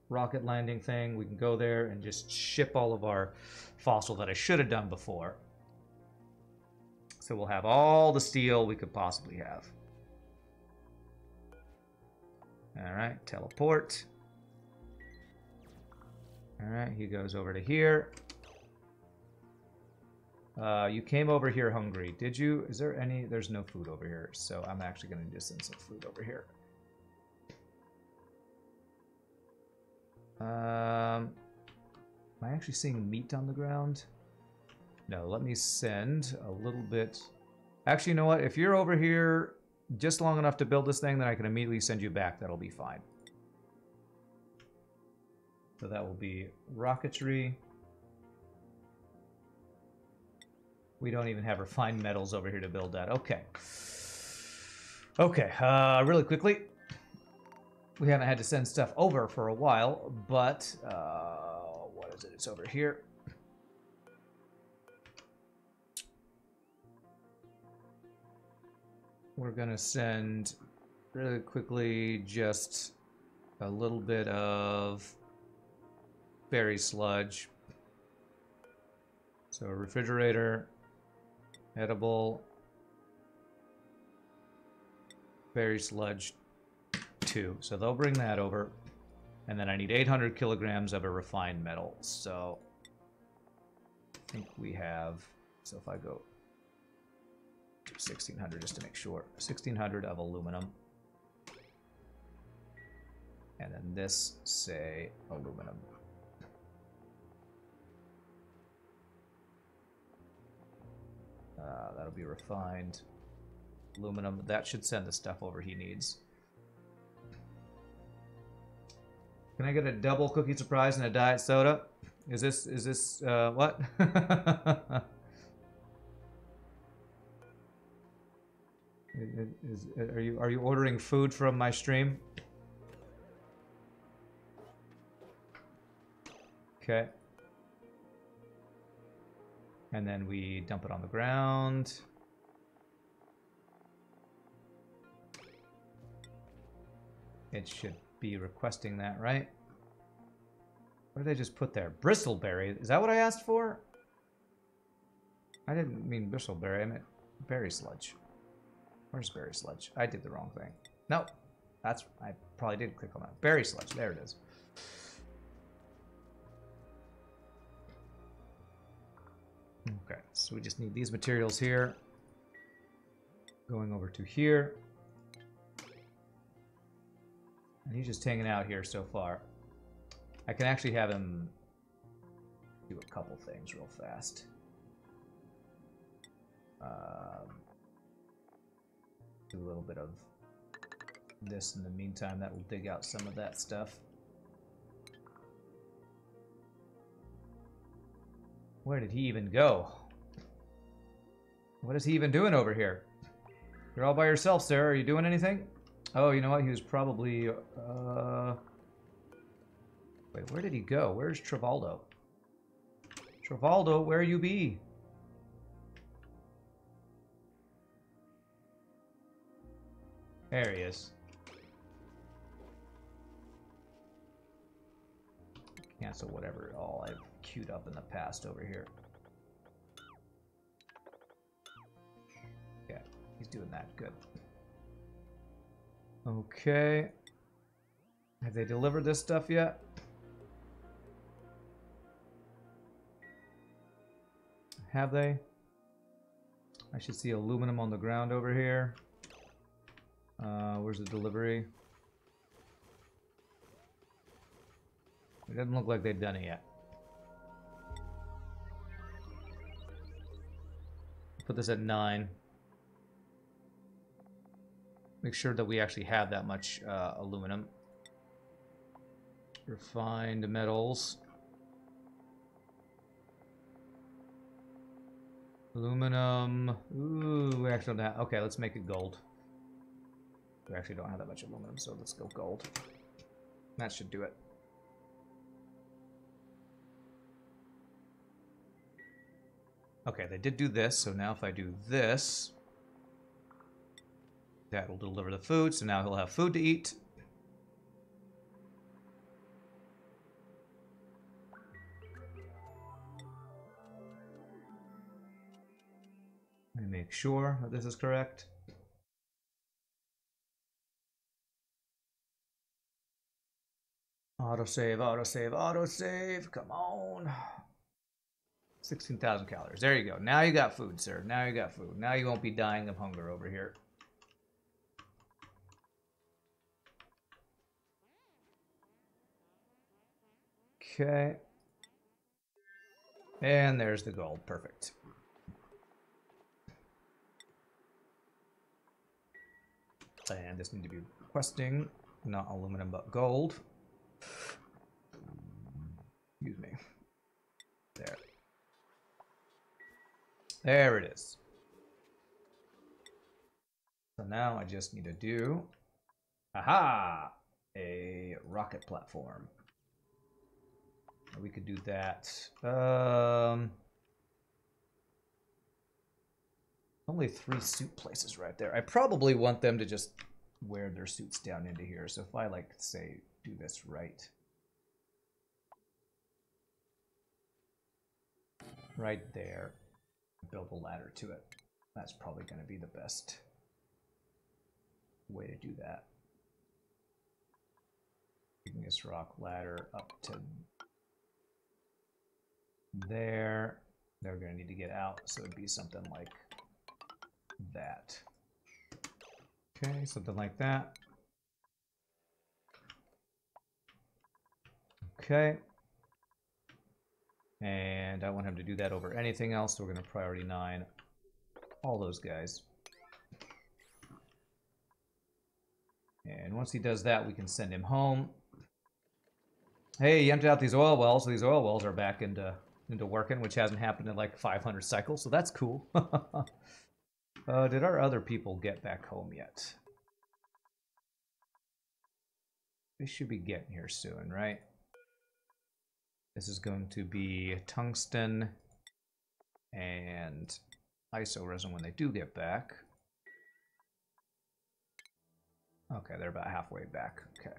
rocket landing thing. We can go there and just ship all of our fossil that I should have done before. So we'll have all the steel we could possibly have. Alright, teleport. Alright, he goes over to here. You came over here hungry, did you? Is there any... There's no food over here, so I'm actually going to just send some food over here. Am I actually seeing meat on the ground? No, let me send a little bit... Actually, you know what? If you're over here just long enough to build this thing, then I can immediately send you back. That'll be fine. So that will be rocketry. We don't even have refined metals over here to build that. Okay. Okay, really quickly. We haven't had to send stuff over for a while, but what is it? It's over here. We're gonna send really quickly just a little bit of berry sludge. So So refrigerator, edible, berry sludge, 2. So they'll bring that over. And then I need 800 kilograms of a refined metal. So I think we have, so if I go to 1600 just to make sure, 1600 of aluminum. And then this, say, aluminum. That'll be refined aluminum. That should send the stuff over he needs. Can I get a double cookie surprise and a diet soda? Is this, what? Are you ordering food from my stream? Okay. And then we dump it on the ground. It should be requesting that, right? What did I just put there? Bristleberry. Is that what I asked for? I didn't mean bristleberry. I meant berry sludge. Where's berry sludge? I did the wrong thing. Nope. That's... I probably did click on that. Berry sludge. There it is. Okay, so we just need these materials here. Going over to here. And he's just hanging out here so far. I can actually have him do a couple things real fast. Do a little bit of this in the meantime. That will dig out some of that stuff. Where did he even go? What is he even doing over here? You're all by yourself, sir. Are you doing anything? Oh, you know what? He was probably... Wait, where did he go? Where's Travaldo? Travaldo, where you be? There he is. Cancel whatever all I've queued up in the past over here. Yeah, he's doing that. Good. Okay. Have they delivered this stuff yet? Have they? I should see aluminum on the ground over here. Where's the delivery? It doesn't look like they've done it yet. Put this at 9. Make sure that we actually have that much aluminum. Refined metals. Aluminum. Ooh, we actually don't have... Okay, let's make it gold. We actually don't have that much aluminum, so let's go gold. That should do it. Okay, they did do this, so now if I do this, that will deliver the food, so now he'll have food to eat. Let me make sure that this is correct. Autosave, autosave, autosave. Come on. 16,000 calories. There you go. Now you got food, sir. Now you got food. Now you won't be dying of hunger over here. Okay. And there's the gold. Perfect. And this need to be requesting not aluminum but gold. Excuse me. There. There it is. So now I just need to do, aha, a rocket platform. We could do that. Only 3 suit places right there. I probably want them to just wear their suits down into here. So if I, like, say, do this right. right there. Build a ladder to it. That's probably going to be the best way to do that. Taking this rock ladder up to there. They're going to need to get out, so it'd be something like that. Okay, something like that. Okay. And I want him to do that over anything else, so we're going to priority 9 all those guys. And once he does that, we can send him home. Hey, you emptied out these oil wells, so these oil wells are back into working, which hasn't happened in like 500 cycles, so that's cool. Did our other people get back home yet? They should be getting here soon, right? This is going to be tungsten and iso resin when they do get back. Okay, they're about halfway back. Okay.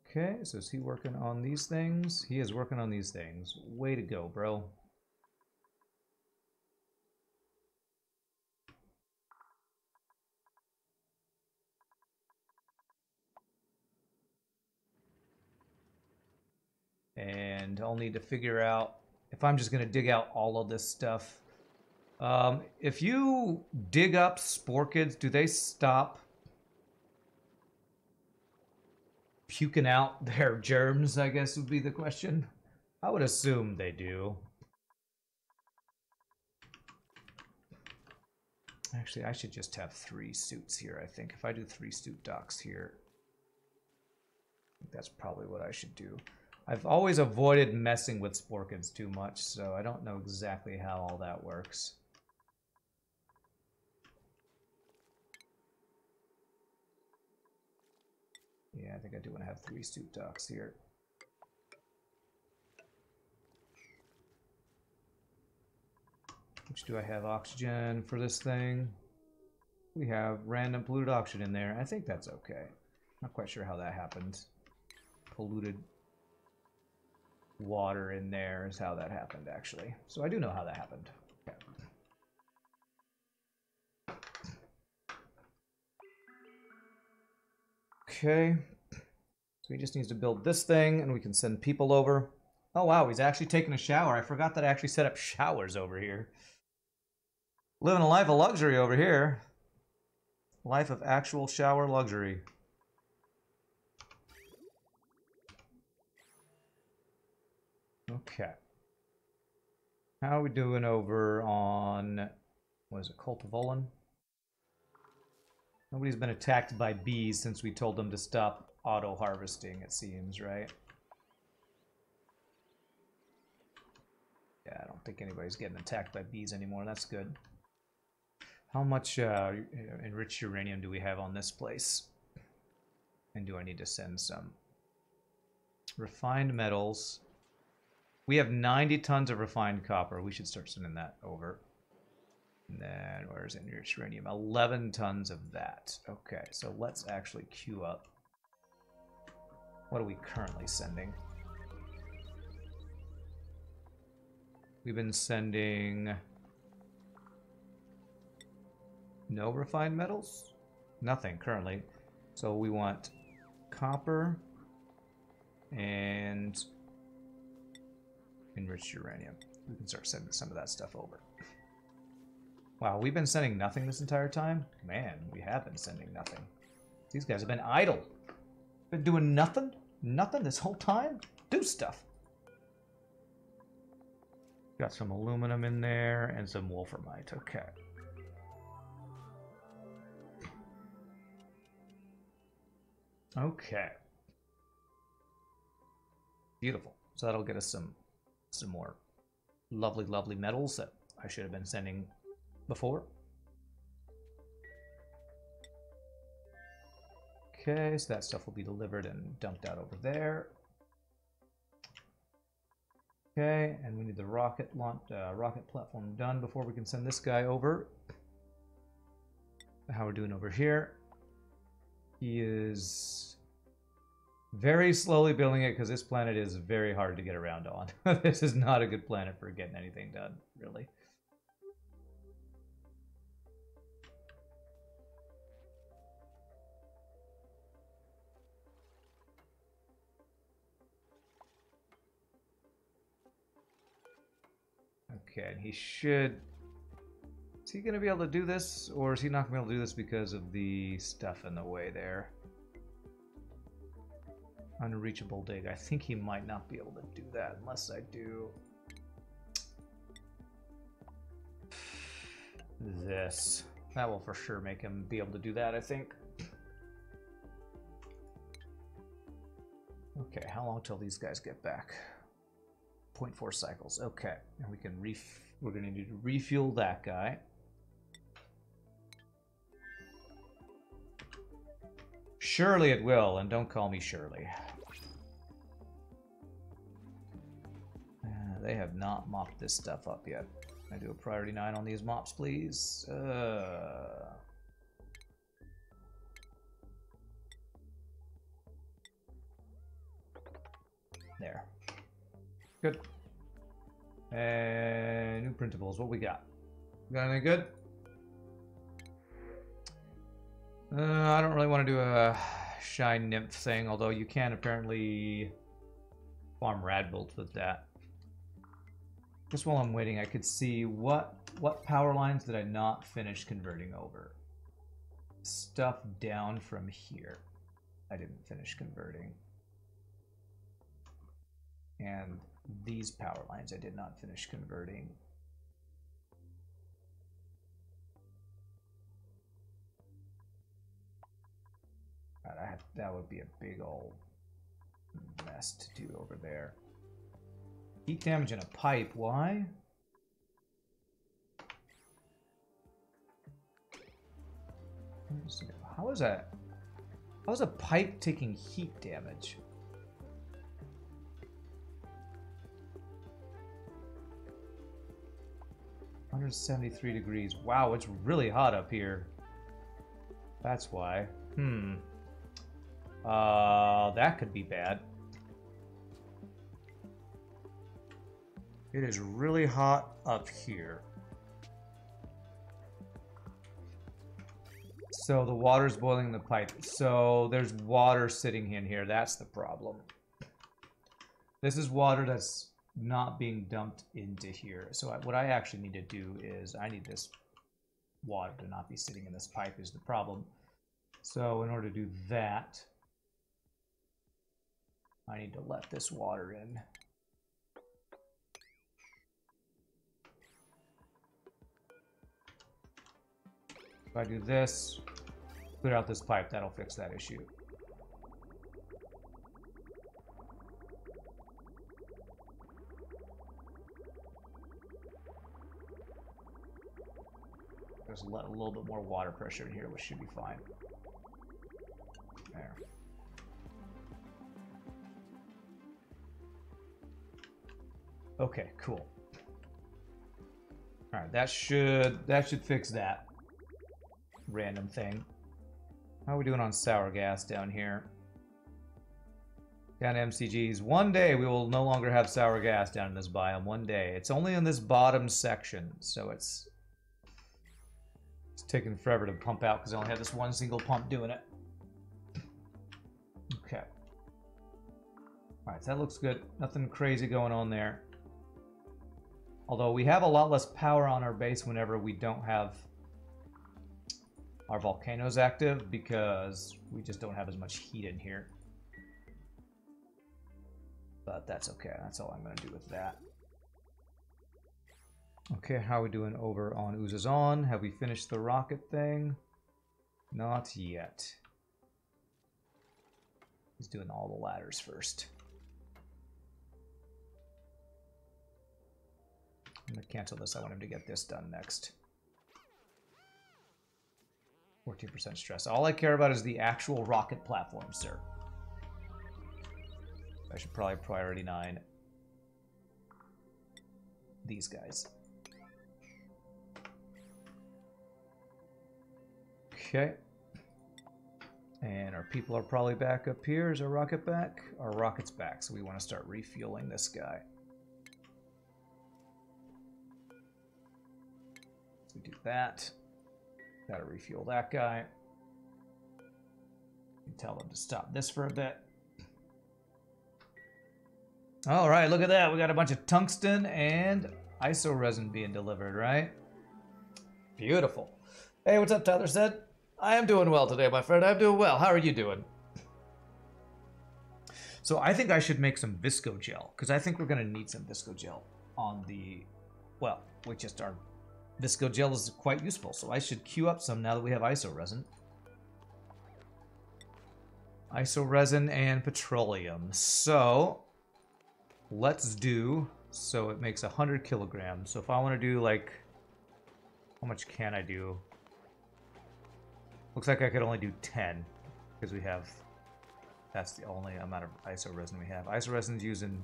Okay, so is he working on these things? He is working on these things. Way to go, bro. And I'll need to figure out if I'm just going to dig out all of this stuff. If you dig up sporkids, do they stop puking out their germs, I guess would be the question. I would assume they do. Actually, I should just have 3 suits here, I think. If I do 3 suit docks here, I think that's probably what I should do. I've always avoided messing with sporkids too much, so I don't know exactly how all that works. Yeah, I think I do want to have 3 suit docks here. Which do I have oxygen for this thing? We have random polluted oxygen in there. I think that's okay. Not quite sure how that happened. Polluted water in there is how that happened, actually. So I do know how that happened. Okay. Okay. So he just needs to build this thing, and we can send people over. Oh, wow, he's actually taking a shower. I forgot that I actually set up showers over here. Living a life of luxury over here. Life of actual shower luxury. Okay. How are we doing over on, what is it, Cultivolin? Nobody's been attacked by bees since we told them to stop auto-harvesting, it seems, right? Yeah, I don't think anybody's getting attacked by bees anymore. That's good. How much enriched uranium do we have on this place? And do I need to send some? Refined metals. We have 90 tons of refined copper. We should start sending that over. And then, where's enriched uranium? 11 tons of that. Okay, so let's actually queue up. What are we currently sending? We've been sending no refined metals? Nothing currently. So we want copper and enriched uranium. We can start sending some of that stuff over. Wow, we've been sending nothing this entire time? Man, we have been sending nothing. These guys have been idle. Been doing nothing? Nothing this whole time? Do stuff. Got some aluminum in there and some wolframite. Okay. Okay. Beautiful. So that'll get us some more lovely, lovely metals that I should have been sending before. Okay, so that stuff will be delivered and dumped out over there. Okay, and we need the rocket platform done before we can send this guy over. How we're doing over here. He is Very slowly building it because this planet is very hard to get around on. This is not a good planet for getting anything done, really. Okay, and he should... Is he going to be able to do this, or is he not going to be able to do this because of the stuff in the way there? Unreachable dig. I think he might not be able to do that unless I do this. That will for sure make him be able to do that, I think. Okay, how long till these guys get back? 0.4 cycles. Okay, and we can we're going to need to refuel that guy. Surely it will, and don't call me Shirley. They have not mopped this stuff up yet. Can I do a priority 9 on these mops, please? There. Good. And new printables. What we got? Got anything good? I don't really want to do a Shine Nymph thing, although you can apparently farm Radbolt with that. Just while I'm waiting, I could see what power lines did I not finish converting over. Stuff down from here I didn't finish converting. And these power lines I did not finish converting. God, that would be a big old mess to do over there. Heat damage in a pipe, why? How is that? How is a pipe taking heat damage? $173 degrees. Wow, it's really hot up here. That's why. That could be bad. It is really hot up here. So the water's boiling in the pipe. So there's water sitting in here. That's the problem. This is water that's not being dumped into here. So what I actually need to do is I need this water to not be sitting in this pipe is the problem. So in order to do that, I need to let this water in. If I do this, clear out this pipe, that'll fix that issue. Just let a little bit more water pressure in here, which should be fine. There. Okay, cool. All right, that should fix that random thing. How are we doing on sour gas down here? Down to MCGs. One day we will no longer have sour gas down in this biome. One day. It's only in this bottom section, so it's taking forever to pump out because I only have this one single pump doing it. Okay. Alright, so that looks good. Nothing crazy going on there. Although we have a lot less power on our base whenever we don't have our volcanoes active because we just don't have as much heat in here. But that's okay. That's all I'm going to do with that. Okay, how are we doing over on Uzazon? Have we finished the rocket thing? Not yet. He's doing all the ladders first. I'm going to cancel this. I want him to get this done next. 14% stress. All I care about is the actual rocket platform, sir. I should probably priority 9 these guys. Okay. And our people are probably back up here. Is our rocket back? Our rocket's back, so we want to start refueling this guy. So we do that. Gotta refuel that guy. You tell them to stop this for a bit. All right, look at that. We got a bunch of tungsten and iso resin being delivered, right? Beautiful. Hey, what's up, Tyler said? I am doing well today, my friend. I'm doing well. How are you doing? So I think I should make some visco gel, because I think we're going to need some visco gel on the, well, we just our visco gel is quite useful, so I should queue up some now that we have iso resin. Iso resin and petroleum. So let's do, so it makes 100 kilograms. So if I want to do like, how much can I do? Looks like I could only do 10 because we have, that's the only amount of iso resin we have. Iso resin's using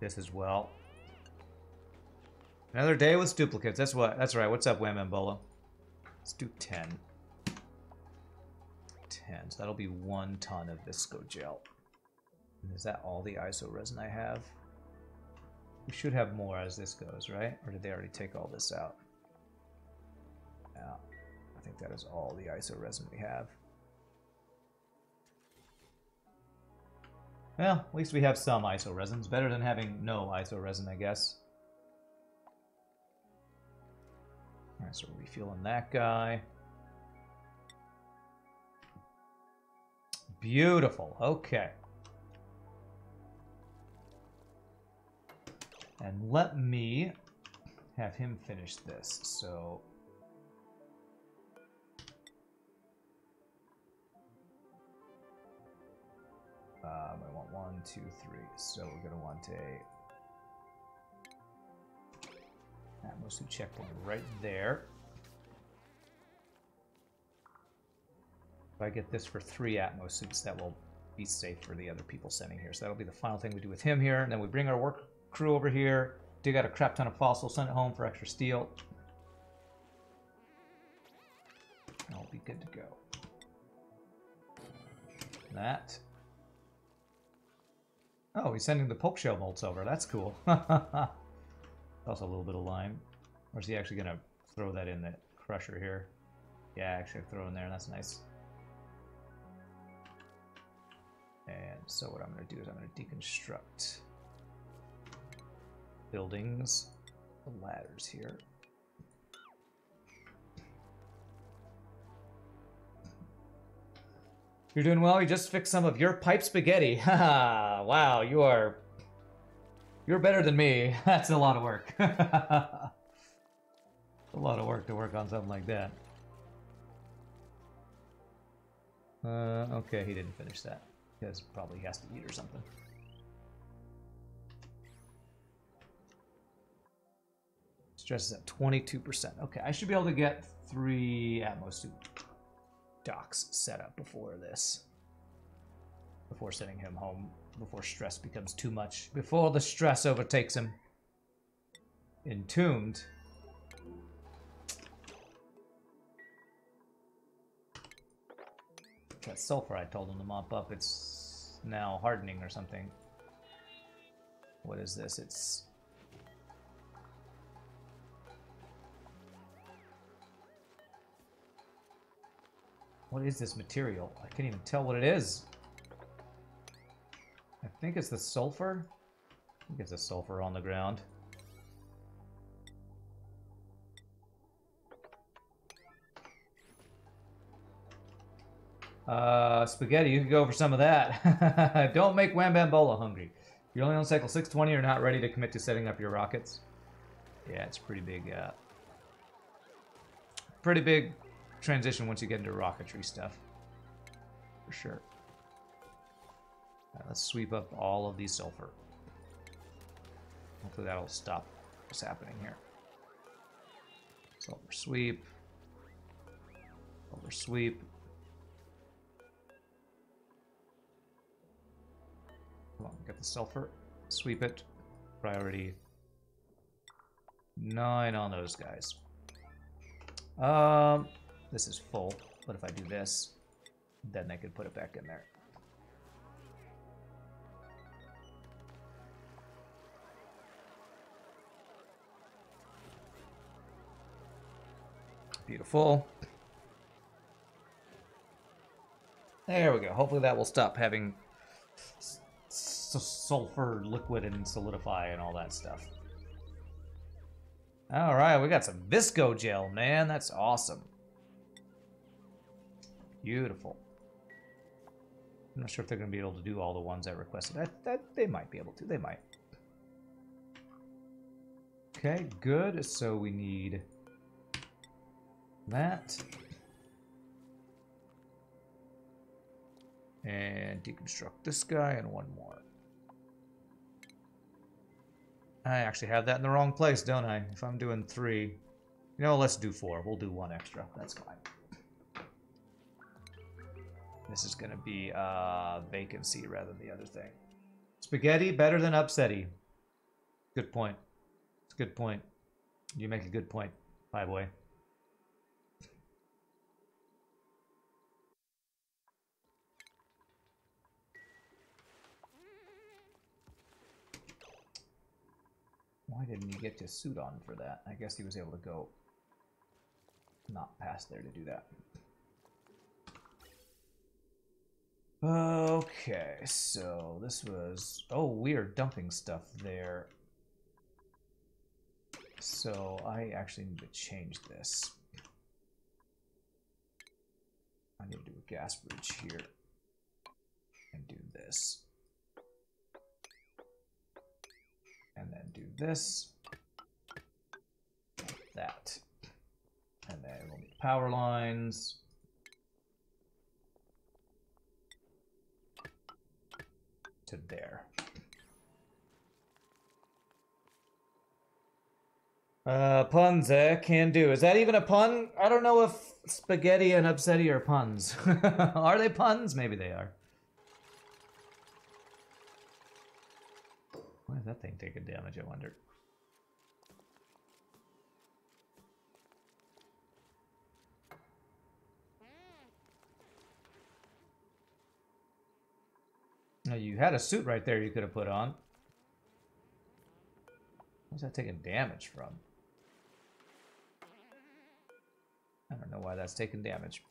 this as well. Another day with duplicates. That's what. That's right. What's up, Wham Bolo? Let's do 10. 10. So that'll be 1 ton of visco gel. And is that all the iso resin I have? We should have more as this goes, right? Or did they already take all this out? Yeah. I think that is all the iso resin we have. Well, at least we have some iso resins. Better than having no iso resin, I guess. Alright, so we're refueling that guy. Beautiful. Okay. And let me have him finish this. So I want 1, 2, 3. So we're going to want a atmosphere checkpoint right there. If I get this for 3 Atmos suits, that will be safe for the other people sending here. So that'll be the final thing we do with him here. And then we bring our work crew over here, dig out a crap ton of fossils, send it home for extra steel. And I'll be good to go. That. Oh, he's sending the poke shell molts over. That's cool. Also a little bit of lime. Or is he actually going to throw that in the crusher here? Yeah, actually throw in there. That's nice. And so what I'm going to do is I'm going to deconstruct buildings, the ladders here. You're doing well. You just fixed some of your pipe spaghetti. Haha, wow, you're better than me. That's a lot of work. A lot of work to work on something like that. Okay, he didn't finish that. Because probably he has to eat or something. Stress is at 22%. Okay, I should be able to get 3 Atmos suit docks set up before this. Before sending him home. Before stress becomes too much. Before the stress overtakes him. Entombed. That sulfur I told him to mop up, it's now hardening or something. What is this? It's... What is this material? I can't even tell what it is. I think it's the sulfur. I think it's the sulfur on the ground. Spaghetti, you can go for some of that. Don't make Wham Bambola hungry. You're only on cycle 620, you're not ready to commit to setting up your rockets. Yeah, it's pretty big, pretty big transition once you get into rocketry stuff. For sure. All right, let's sweep up all of these sulfur. Hopefully that'll stop what's happening here. Sulfur sweep. Sulfur sweep. Come on, get the sulfur. Sweep it. Priority 9 on those guys. This is full, but if I do this, Then they could put it back in there. Beautiful. There we go. Hopefully that will stop having sulfur liquid and solidify and all that stuff. All right, we got some Visco gel, man. That's awesome. Beautiful. I'm not sure if they're going to be able to do all the ones I requested. They might be able to. They might. Okay, good. So we need that. And deconstruct this guy and one more. I actually have that in the wrong place, don't I? If I'm doing 3. You know, let's do 4. We'll do 1 extra. That's fine. This is going to be vacancy rather than the other thing. Spaghetti better than upsetty. Good point. It's a good point. You make a good point, Pie Boy. Why didn't he get his suit on for that? I guess he was able to go not past there to do that. Okay, so this was... Oh, we are dumping stuff there. So I actually need to change this. I need to do a gas bridge here. And do this. And then do this. Like that. And then we'll need power lines. To there. Puns, eh? Can do. Is that even a pun? I don't know if spaghetti and upsetty are puns. Are they puns? Maybe they are. Why is that thing taking damage, I wonder? Now, you had a suit right there you could have put on. Where's that taking damage from? I don't know why that's taking damage.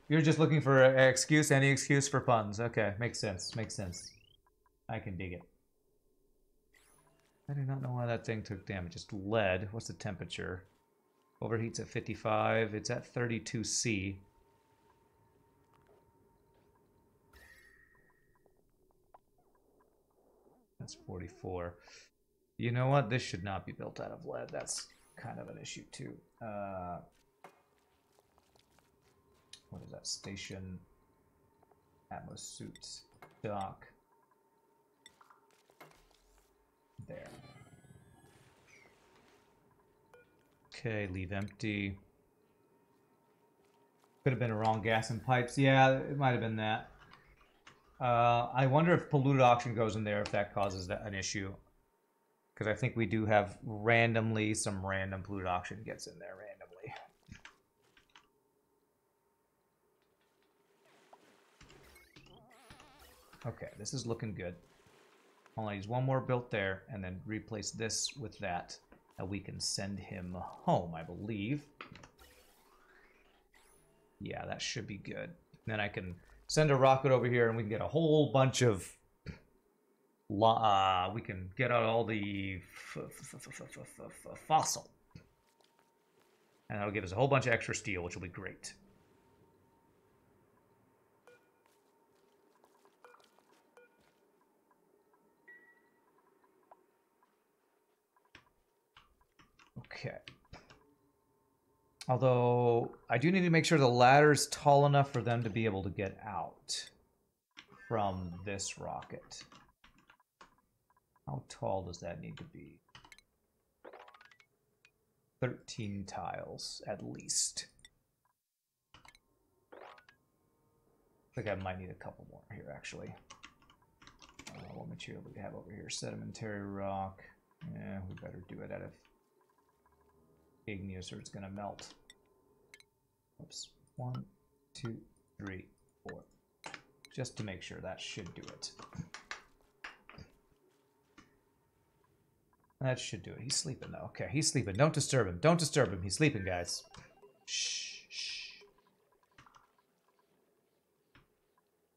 You're just looking for an excuse, any excuse for puns. Okay, makes sense, makes sense. I can dig it. I do not know why that thing took damage. It's lead. What's the temperature? Overheats at 55. It's at 32°C. That's 44. You know what? This should not be built out of lead. That's kind of an issue too. What is that? Station Atmos suits dock. There. Okay, leave empty. Could have been a wrong gas and pipes. Yeah, it might have been that. I wonder if polluted oxygen goes in there, if that causes an issue. Because I think we do have randomly, some random polluted oxygen gets in there randomly. Okay, this is looking good. Only needs one more built there, and then replace this with that. And we can send him home, I believe. Yeah, that should be good. Then I can send a rocket over here, and we can get a whole bunch of... we can get out all the fossil. And that'll give us a whole bunch of extra steel, which will be great. Okay. Although, I do need to make sure the ladder's tall enough for them to be able to get out from this rocket. How tall does that need to be? 13 tiles, at least. I think I might need a couple more here, actually. What material do we have over here? Sedimentary rock. Yeah, we better do it out of igneous or it's going to melt. Oops. 1, 2, 3, 4. Just to make sure. That should do it. That should do it. He's sleeping, though. Okay, he's sleeping. Don't disturb him. Don't disturb him. He's sleeping, guys. Shh, shh.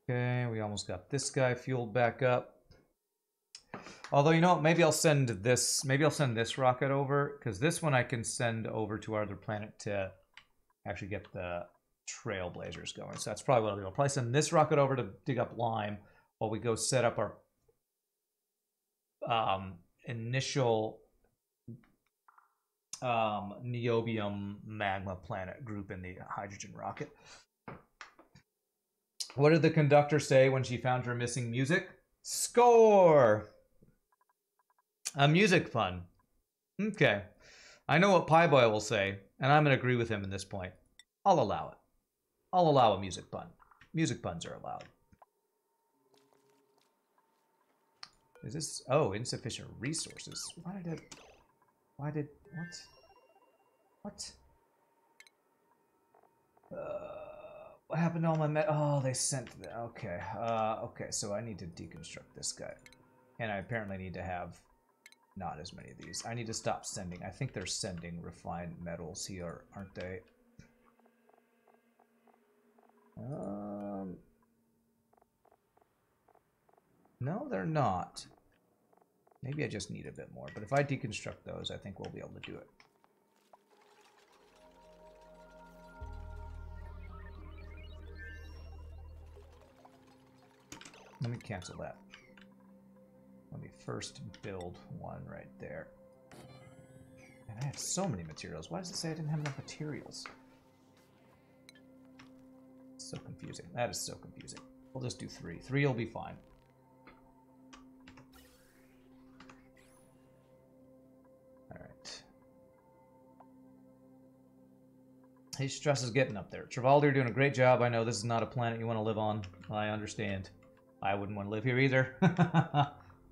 Okay, we almost got this guy fueled back up. Although, you know what? Maybe I'll send this. Maybe I'll send this rocket over, because this one I can send over to our other planet to actually get the trailblazers going. So that's probably what I'll do. I'll probably send this rocket over to dig up lime while we go set up our initial Niobium magma planet group in the hydrogen rocket. What did the conductor say when she found her missing music? Score! A music pun. Okay. I know what Pieboy will say, and I'm going to agree with him in this point. I'll allow it. I'll allow a music pun. Music puns are allowed. Is this... Oh, insufficient resources. What? What happened to all my Oh, they sent... Okay. Okay, so I need to deconstruct this guy. And I apparently need to have not as many of these. I need to stop sending. I think they're sending refined metals here, aren't they? No, they're not. Maybe I just need a bit more. But if I deconstruct those, I think we'll be able to do it. Let me cancel that. Let me first build one right there. And I have so many materials. Why does it say I didn't have enough materials? So confusing. That is so confusing. We'll just do 3. 3 will be fine. Alright. Hey, stress is getting up there. Travaldi, you're doing a great job. I know this is not a planet you want to live on. I understand. I wouldn't want to live here either.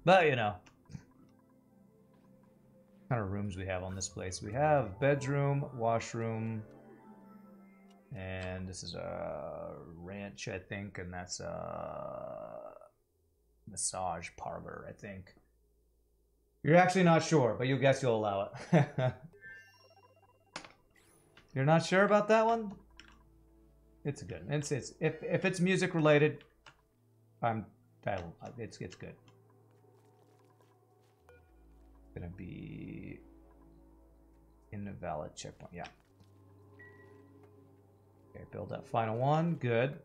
But, you know. What kind of rooms we have on this place? We have bedroom, washroom, and this is a ranch, I think, and that's a massage parlor, I think. You're actually not sure, but you guess you'll allow it. You're not sure about that one? It's good. It's if it's music related, it's good. Gonna be invalid checkpoint. Yeah. Okay, build that final one. Good.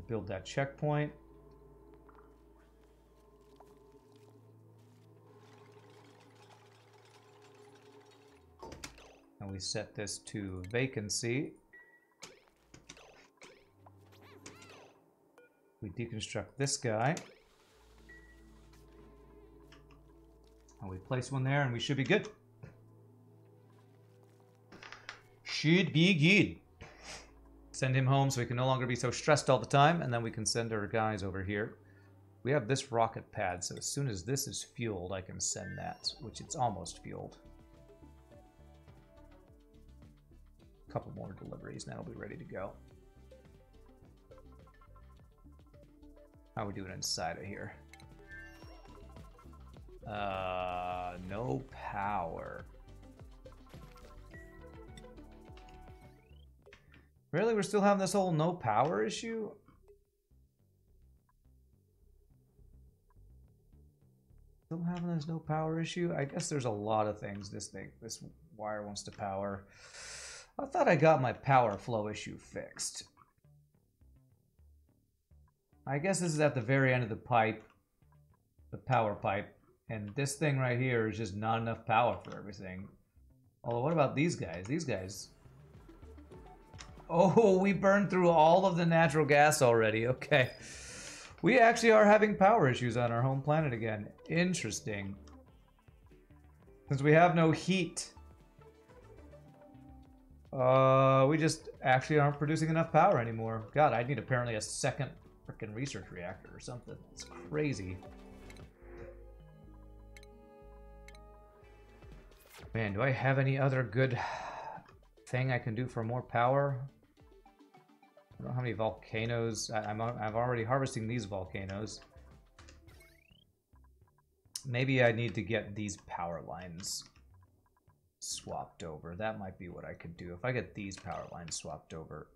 Build that checkpoint. And we set this to vacancy. We deconstruct this guy. And we place one there, and we should be good. Should be good. Send him home so he can no longer be so stressed all the time, and then we can send our guys over here. We have this rocket pad, so as soon as this is fueled, I can send that, which it's almost fueled. A couple more deliveries, and that'll be ready to go. How are we doing inside of here? No power. Really? We're still having this whole no power issue? Still having this no power issue? I guess there's a lot of things this wire wants to power. I thought I got my power flow issue fixed. I guess this is at the very end of the pipe, the power pipe, and this thing right here is just not enough power for everything. Although, what about these guys? These guys... Oh, we burned through all of the natural gas already. Okay. We actually are having power issues on our home planet again. Interesting. Since we have no heat, we just actually aren't producing enough power anymore. God, I need apparently a second freaking research reactor or something. It's crazy. Man, do I have any other good thing I can do for more power? I don't know how many volcanoes. I'm already harvesting these volcanoes. Maybe I need to get these power lines swapped over. That might be what I could do. If I get these power lines swapped over.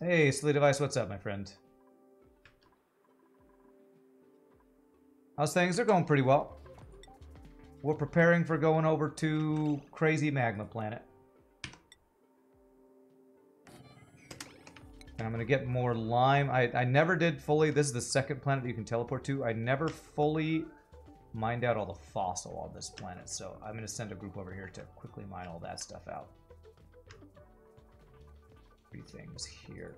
Hey, Silly Device, what's up, my friend? How's things? They're going pretty well. We're preparing for going over to Crazy Magma Planet. And I'm going to get more lime. I never did fully... This is the second planet you can teleport to. I never fully mined out all the fossil on this planet. So I'm going to send a group over here to quickly mine all that stuff out. 3 things here.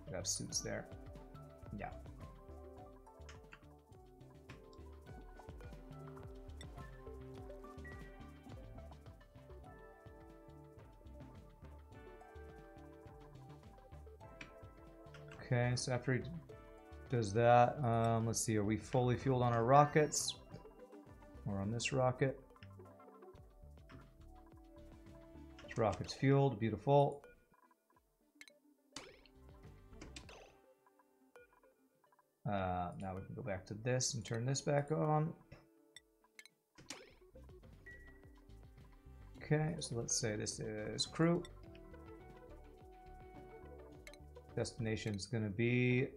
We have suits there. Yeah. Okay, so after he does that, let's see, are we fully fueled on our rockets? Or on this rocket? This rocket's fueled, beautiful. Now we can go back to this and turn this back on. Okay, so let's say this is crew. Destination's gonna be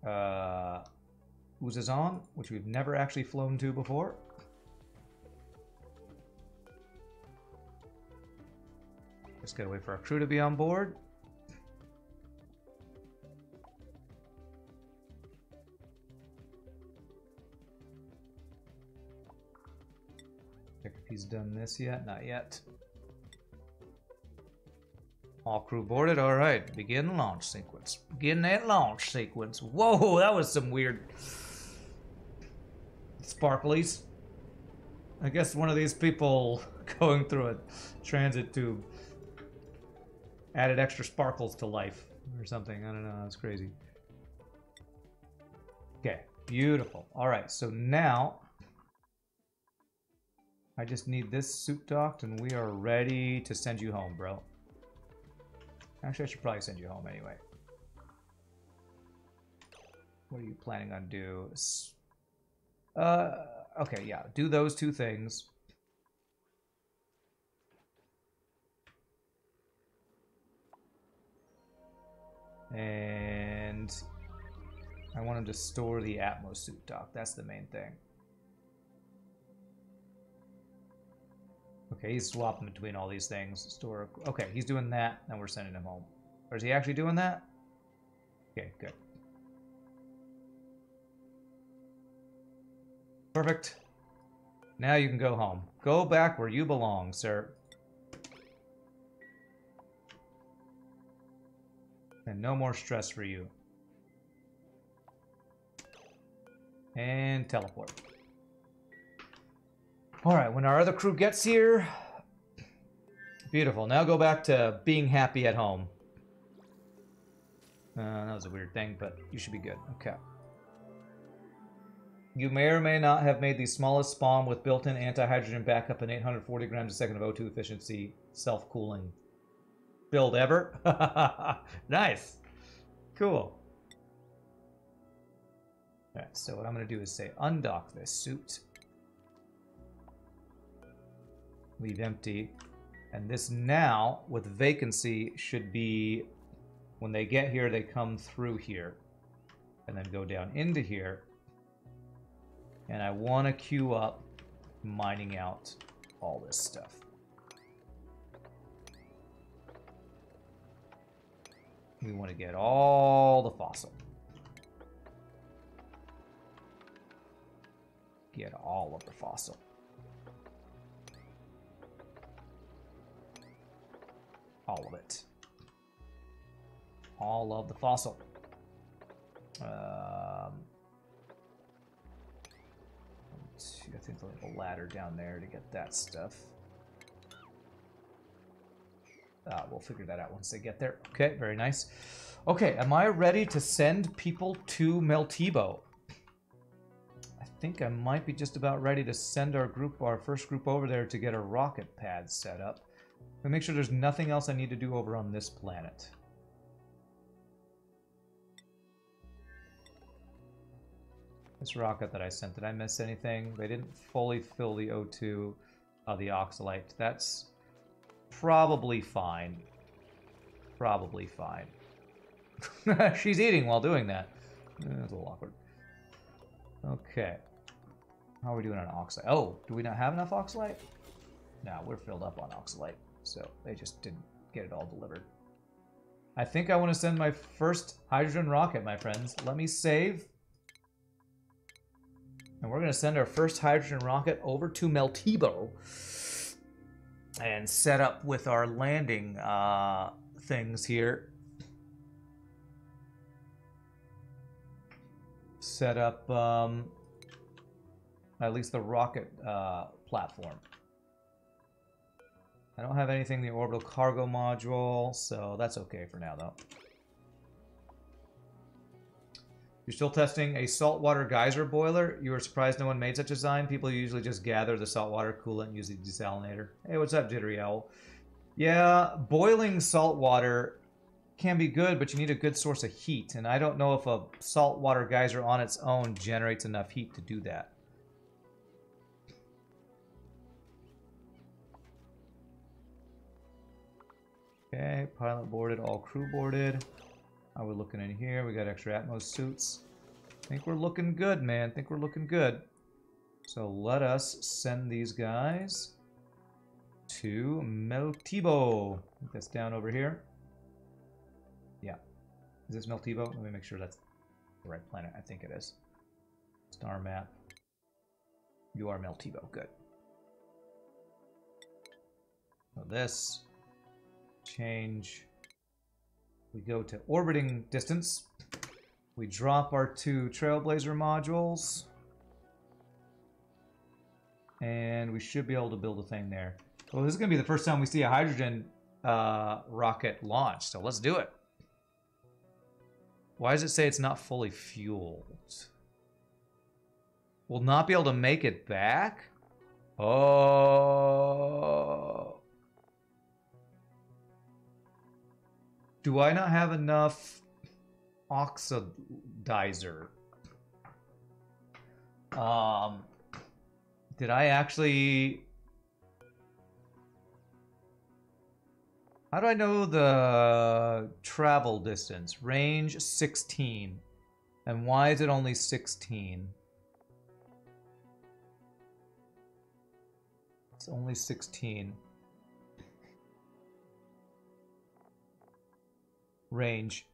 Uzazon, which we've never actually flown to before. Just gotta wait for our crew to be on board. Check if he's done this yet. Not yet. All crew boarded. All right. Begin launch sequence. Begin that launch sequence. Whoa, that was some weird sparklies. I guess one of these people going through a transit tube added extra sparkles to life or something. I don't know. That's crazy. Okay. Beautiful. All right. So now I just need this suit docked and we are ready to send you home, bro. Actually, I should probably send you home anyway. What are you planning on doing? Okay, yeah. Do those 2 things. And I want him to store the Atmos suit dock. That's the main thing. Okay, he's swapping between all these things. Store. Okay, he's doing that, and we're sending him home. Or is he actually doing that? Okay, good. Perfect. Now you can go home. Go back where you belong, sir. And no more stress for you. And teleport. Alright, when our other crew gets here... Beautiful. Now go back to being happy at home. That was a weird thing, but you should be good. Okay. You may or may not have made the smallest spawn with built-in anti-hydrogen backup and 840 grams a second of O2 efficiency self-cooling build ever. Nice. Cool. Alright, so what I'm going to do is say undock this suit. Leave empty. And this now, with vacancy, should be... When they get here, they come through here. And then go down into here. And I want to queue up mining out all this stuff. We want to get all the fossil. Get all of the fossil. All of it. All of the fossil. I think there's a ladder down there to get that stuff. We'll figure that out once they get there. Okay, very nice. Okay, am I ready to send people to Meltibo? I think I might be just about ready to send our first group over there to get a rocket pad set up. But make sure there's nothing else I need to do over on this planet. This rocket that I sent, did I miss anything? They didn't fully fill the O2 of the oxalate. That's probably fine. Probably fine. She's eating while doing that. That's a little awkward. Okay. How are we doing on oxalate? Oh, do we not have enough oxalate? No, we're filled up on oxalate. So they just didn't get it all delivered. I think I want to send my first hydrogen rocket, my friends. Let me save. And we're going to send our first hydrogen rocket over to Meltibo and set up with our landing things here. Set up at least the rocket platform. I don't have anything in the orbital cargo module, so that's okay for now, though. You're still testing a saltwater geyser boiler? You were surprised no one made such a design? People usually just gather the saltwater, cool it, and use the desalinator. Hey, what's up, Jittery Owl? Yeah, boiling saltwater can be good, but you need a good source of heat, and I don't know if a saltwater geyser on its own generates enough heat to do that. Okay, pilot boarded, all crew boarded. How are we looking in here? We got extra Atmos suits. Think we're looking good, man. Think we're looking good. So let us send these guys to Meltibo. I think that's down over here. Yeah. Is this Meltibo? Let me make sure that's the right planet. I think it is. Star map. You are Meltibo. Good. So this. Change. We go to orbiting distance. We drop our 2 Trailblazer modules. And we should be able to build a thing there. Well, this is going to be the first time we see a hydrogen rocket launch, so let's do it. Why does it say it's not fully fueled? We'll not be able to make it back? Oh. Do I not have enough oxidizer? Did I actually... How do I know the travel distance? Range 16. And why is it only 16? It's only 16. Range.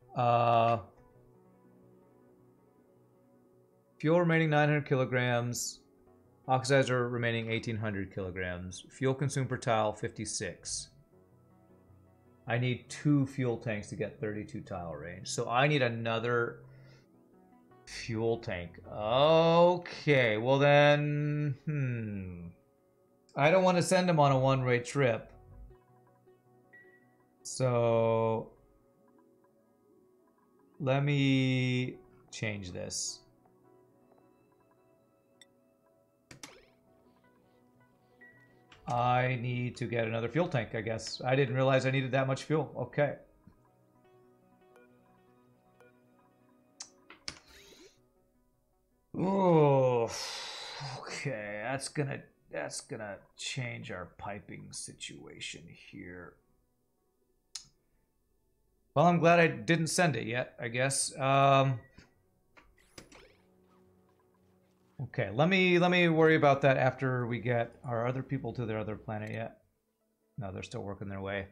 Fuel remaining 900 kilograms. Oxidizer remaining 1800 kilograms. Fuel consumed per tile 56. I need 2 fuel tanks to get 32 tile range. So I need another fuel tank. Okay, well then... I don't want to send them on a one-way trip. So... let me change this. I need to get another fuel tank, I guess. I didn't realize I needed that much fuel. Okay. Oh, okay. That's gonna change our piping situation here. Well, I'm glad I didn't send it yet, I guess. Okay, let me worry about that after we get our other people to their other planet yet. No, they're still working their way.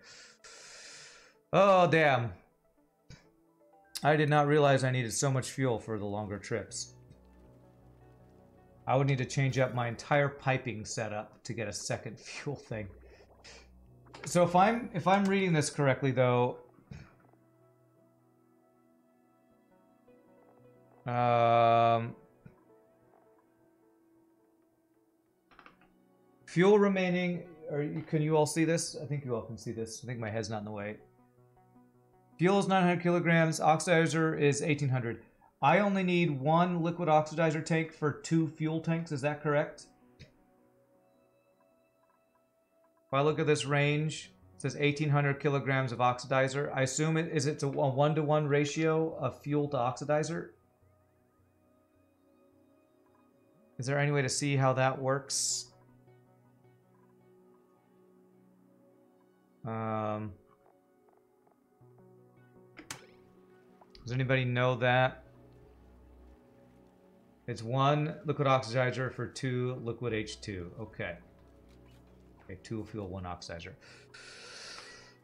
Oh, damn. I did not realize I needed so much fuel for the longer trips. I would need to change up my entire piping setup to get a second fuel thing. So if I'm reading this correctly though, fuel remaining, can you all see this? I think you all can see this. I think my head's not in the way. Fuel is 900 kilograms. Oxidizer is 1800. I only need one liquid oxidizer tank for 2 fuel tanks. Is that correct? If I look at this range, it says 1,800 kilograms of oxidizer. I assume it's a 1-to-1 ratio of fuel to oxidizer. Is there any way to see how that works? Does anybody know that? It's 1 liquid oxidizer for 2 liquid H2. Okay. Okay, 2 fuel, 1 oxidizer.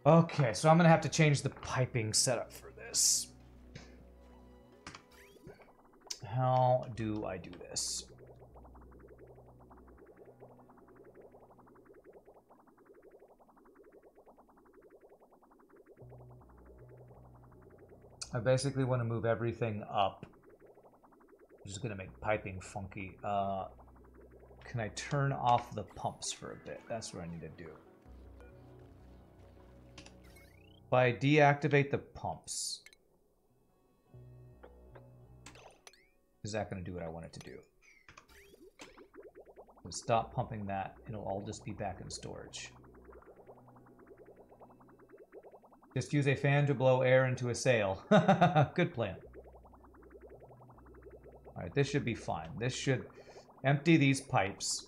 Okay, so I'm going to have to change the piping setup for this. How do I do this? I basically want to move everything up. I'm just going to make piping funky. Can I turn off the pumps for a bit? That's what I need to do. If I deactivate the pumps, is that going to do what I want it to do? So stop pumping that, and it'll all just be back in storage. Just use a fan to blow air into a sail. Good plan. Alright, this should be fine. This should empty these pipes.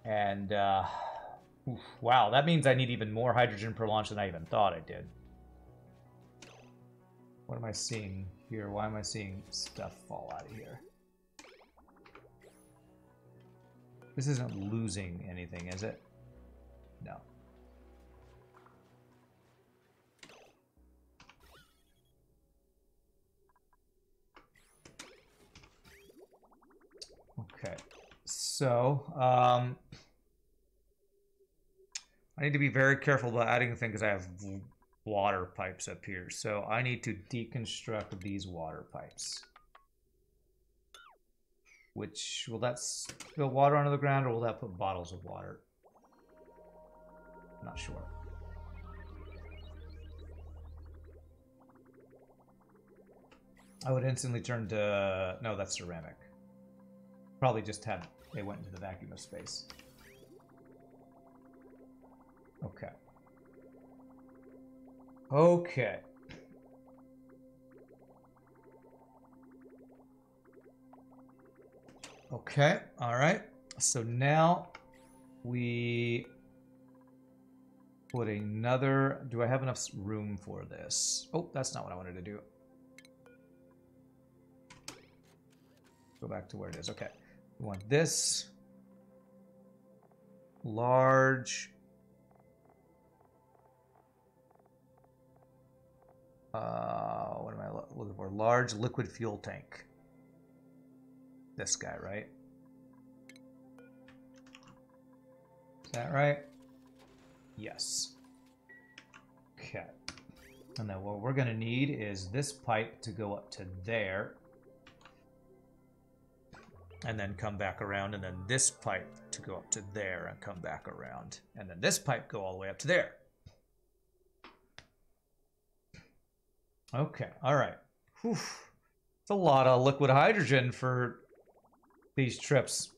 And, wow, that means I need even more hydrogen per launch than I even thought I did. What am I seeing here? Why am I seeing stuff fall out of here? This isn't losing anything, is it? No. Okay, so I need to be very careful about adding a thing because I have water pipes up here. So I need to deconstruct these water pipes. Which, will that spill water onto the ground or will that put bottles of water? I'm not sure. I would instantly turn to... No, that's ceramic. Probably just had... They went into the vacuum of space. Okay. Okay. Okay, alright. So now we put another... Do I have enough room for this? Oh, that's not what I wanted to do. Go back to where it is. Okay. We want this large... what am I looking for? Large liquid fuel tank. This guy, right? Is that right? Yes. Okay. And then what we're going to need is this pipe to go up to there. And then come back around. And then this pipe to go up to there and come back around. And then this pipe go all the way up to there. Okay, all right. Whew. It's a lot of liquid hydrogen for these trips.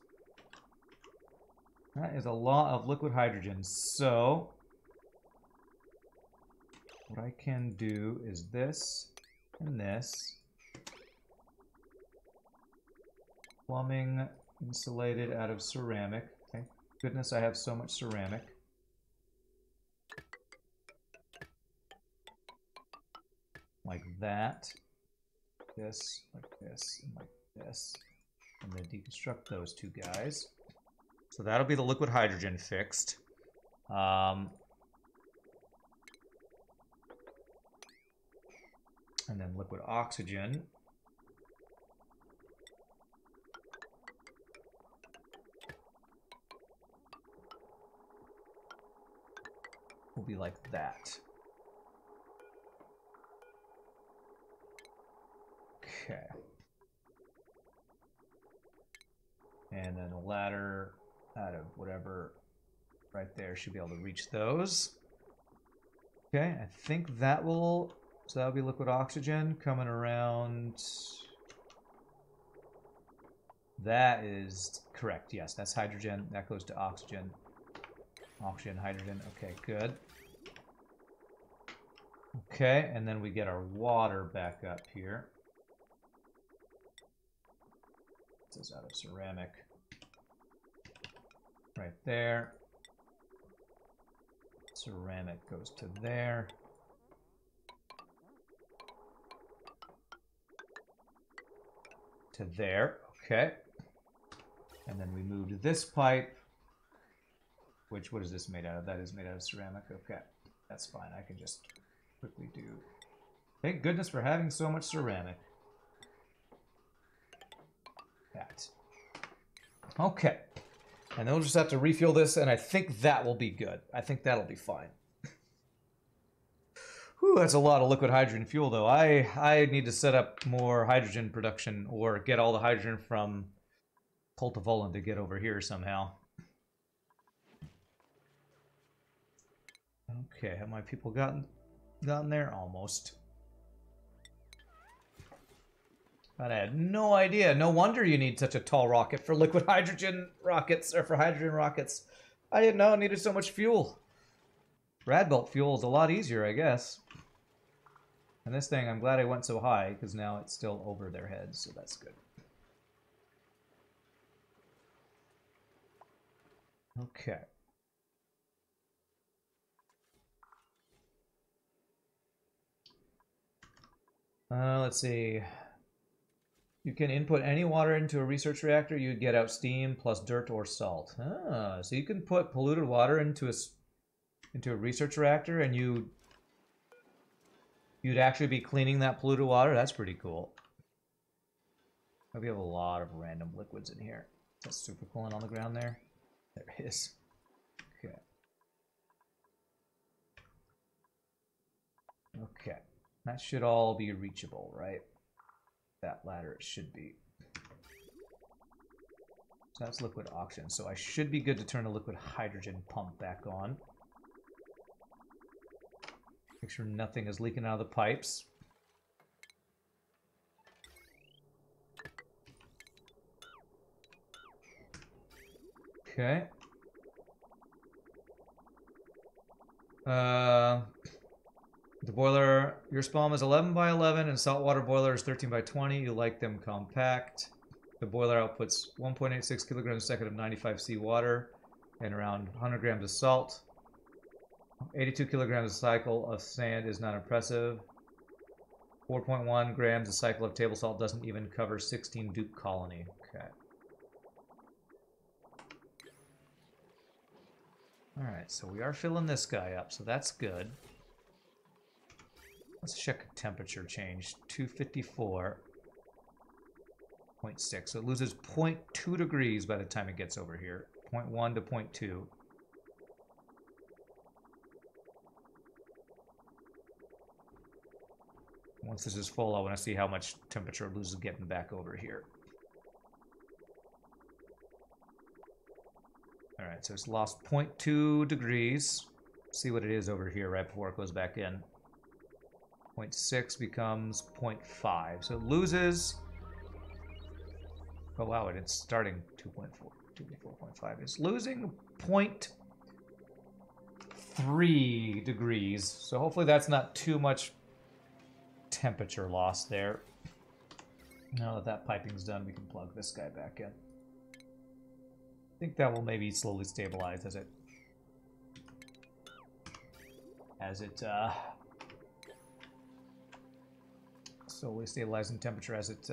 That is a lot of liquid hydrogen. So, what I can do is this and this. Plumbing insulated out of ceramic. Thank goodness I have so much ceramic. Like that. This, like this, and like this. And then deconstruct those two guys. So that'll be the liquid hydrogen fixed. And then liquid oxygen. Will be like that. Okay. And then a ladder out of whatever right there should be able to reach those. Okay, I think that will So that'll be liquid oxygen coming around. That is correct. Yes, that's hydrogen. That goes to oxygen. Oxygen, hydrogen. Okay, good. Okay, and then we get our water back up here. This is out of ceramic. Right there. Ceramic goes to there. To there. Okay. And then we moved this pipe. Which, what is this made out of? That is made out of ceramic. Okay. That's fine. I can just quickly do. Thank goodness for having so much ceramic. That. Okay. And then we'll just have to refuel this, and I think that will be good. I think that'll be fine. Whew, that's a lot of liquid hydrogen fuel, though. I need to set up more hydrogen production, or get all the hydrogen from Cultivolan to get over here somehow. Okay, have my people gotten there? Almost. But I had no idea. No wonder you need such a tall rocket for liquid hydrogen rockets, or for hydrogen rockets. I didn't know it needed so much fuel. Radbolt fuel is a lot easier, I guess. And this thing, I'm glad I went so high, because now it's still over their heads, so that's good. Okay. Let's see. You can input any water into a research reactor. You'd get out steam plus dirt or salt. Ah, so you can put polluted water into a research reactor, and you'd actually be cleaning that polluted water. That's pretty cool. We have a lot of random liquids in here. That's super coolant on the ground there. There it is. Okay. Okay. That should all be reachable, right? That ladder it should be. So that's liquid oxygen. So I should be good to turn the liquid hydrogen pump back on. Make sure nothing is leaking out of the pipes. Okay. The boiler, your spawn is 11 by 11 and saltwater boiler is 13 by 20. You like them compact. The boiler outputs 1.86 kilograms a second of 95 sea water and around 100 grams of salt. 82 kilograms a cycle of sand is not impressive. 4.1 grams a cycle of table salt doesn't even cover 16 Duke colony. Okay. Alright, so we are filling this guy up, so that's good. Let's check temperature change. 254.6. So it loses 0.2 degrees by the time it gets over here. 0.1 to 0.2. Once this is full, I want to see how much temperature it loses getting back over here. Alright, so it's lost 0.2 degrees. See what it is over here right before it goes back in. 0.6 becomes 0.5. So it loses... Oh wow, and it's starting 2.4. 2.4.5. It's losing 0.3 degrees. So hopefully that's not too much temperature loss there. Now that that piping's done, we can plug this guy back in. I think that will maybe slowly stabilize as it slowly stabilizing temperature as it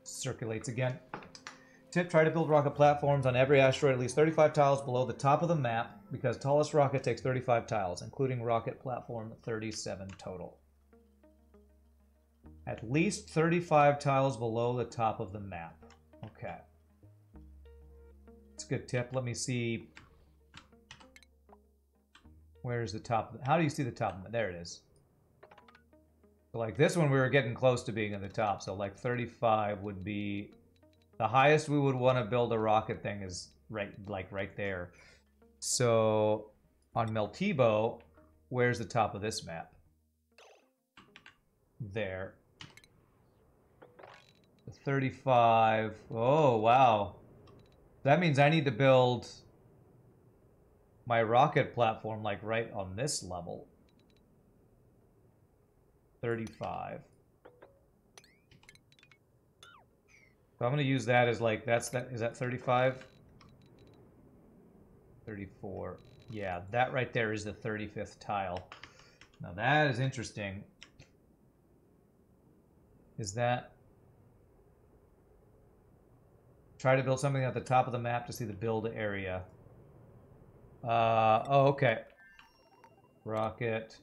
circulates again. Tip, try to build rocket platforms on every asteroid at least 35 tiles below the top of the map, because tallest rocket takes 35 tiles, including rocket platform 37 total. At least 35 tiles below the top of the map. Okay. That's a good tip. Let me see. Where's the top? How do you see the top of it? There it is. So like this one, we were getting close to being at the top. So like 35 would be the highest we would want to build a rocket thing is right there. So on Meltibo, where's the top of this map? there. 35. Oh, wow. That means I need to build my rocket platform like right on this level. 35. So I'm going to use that as like, is that 35? 34. Yeah, that right there is the 35th tile. Now that is interesting. Is that... Try to build something at the top of the map to see the build area. Oh, okay. Rocket.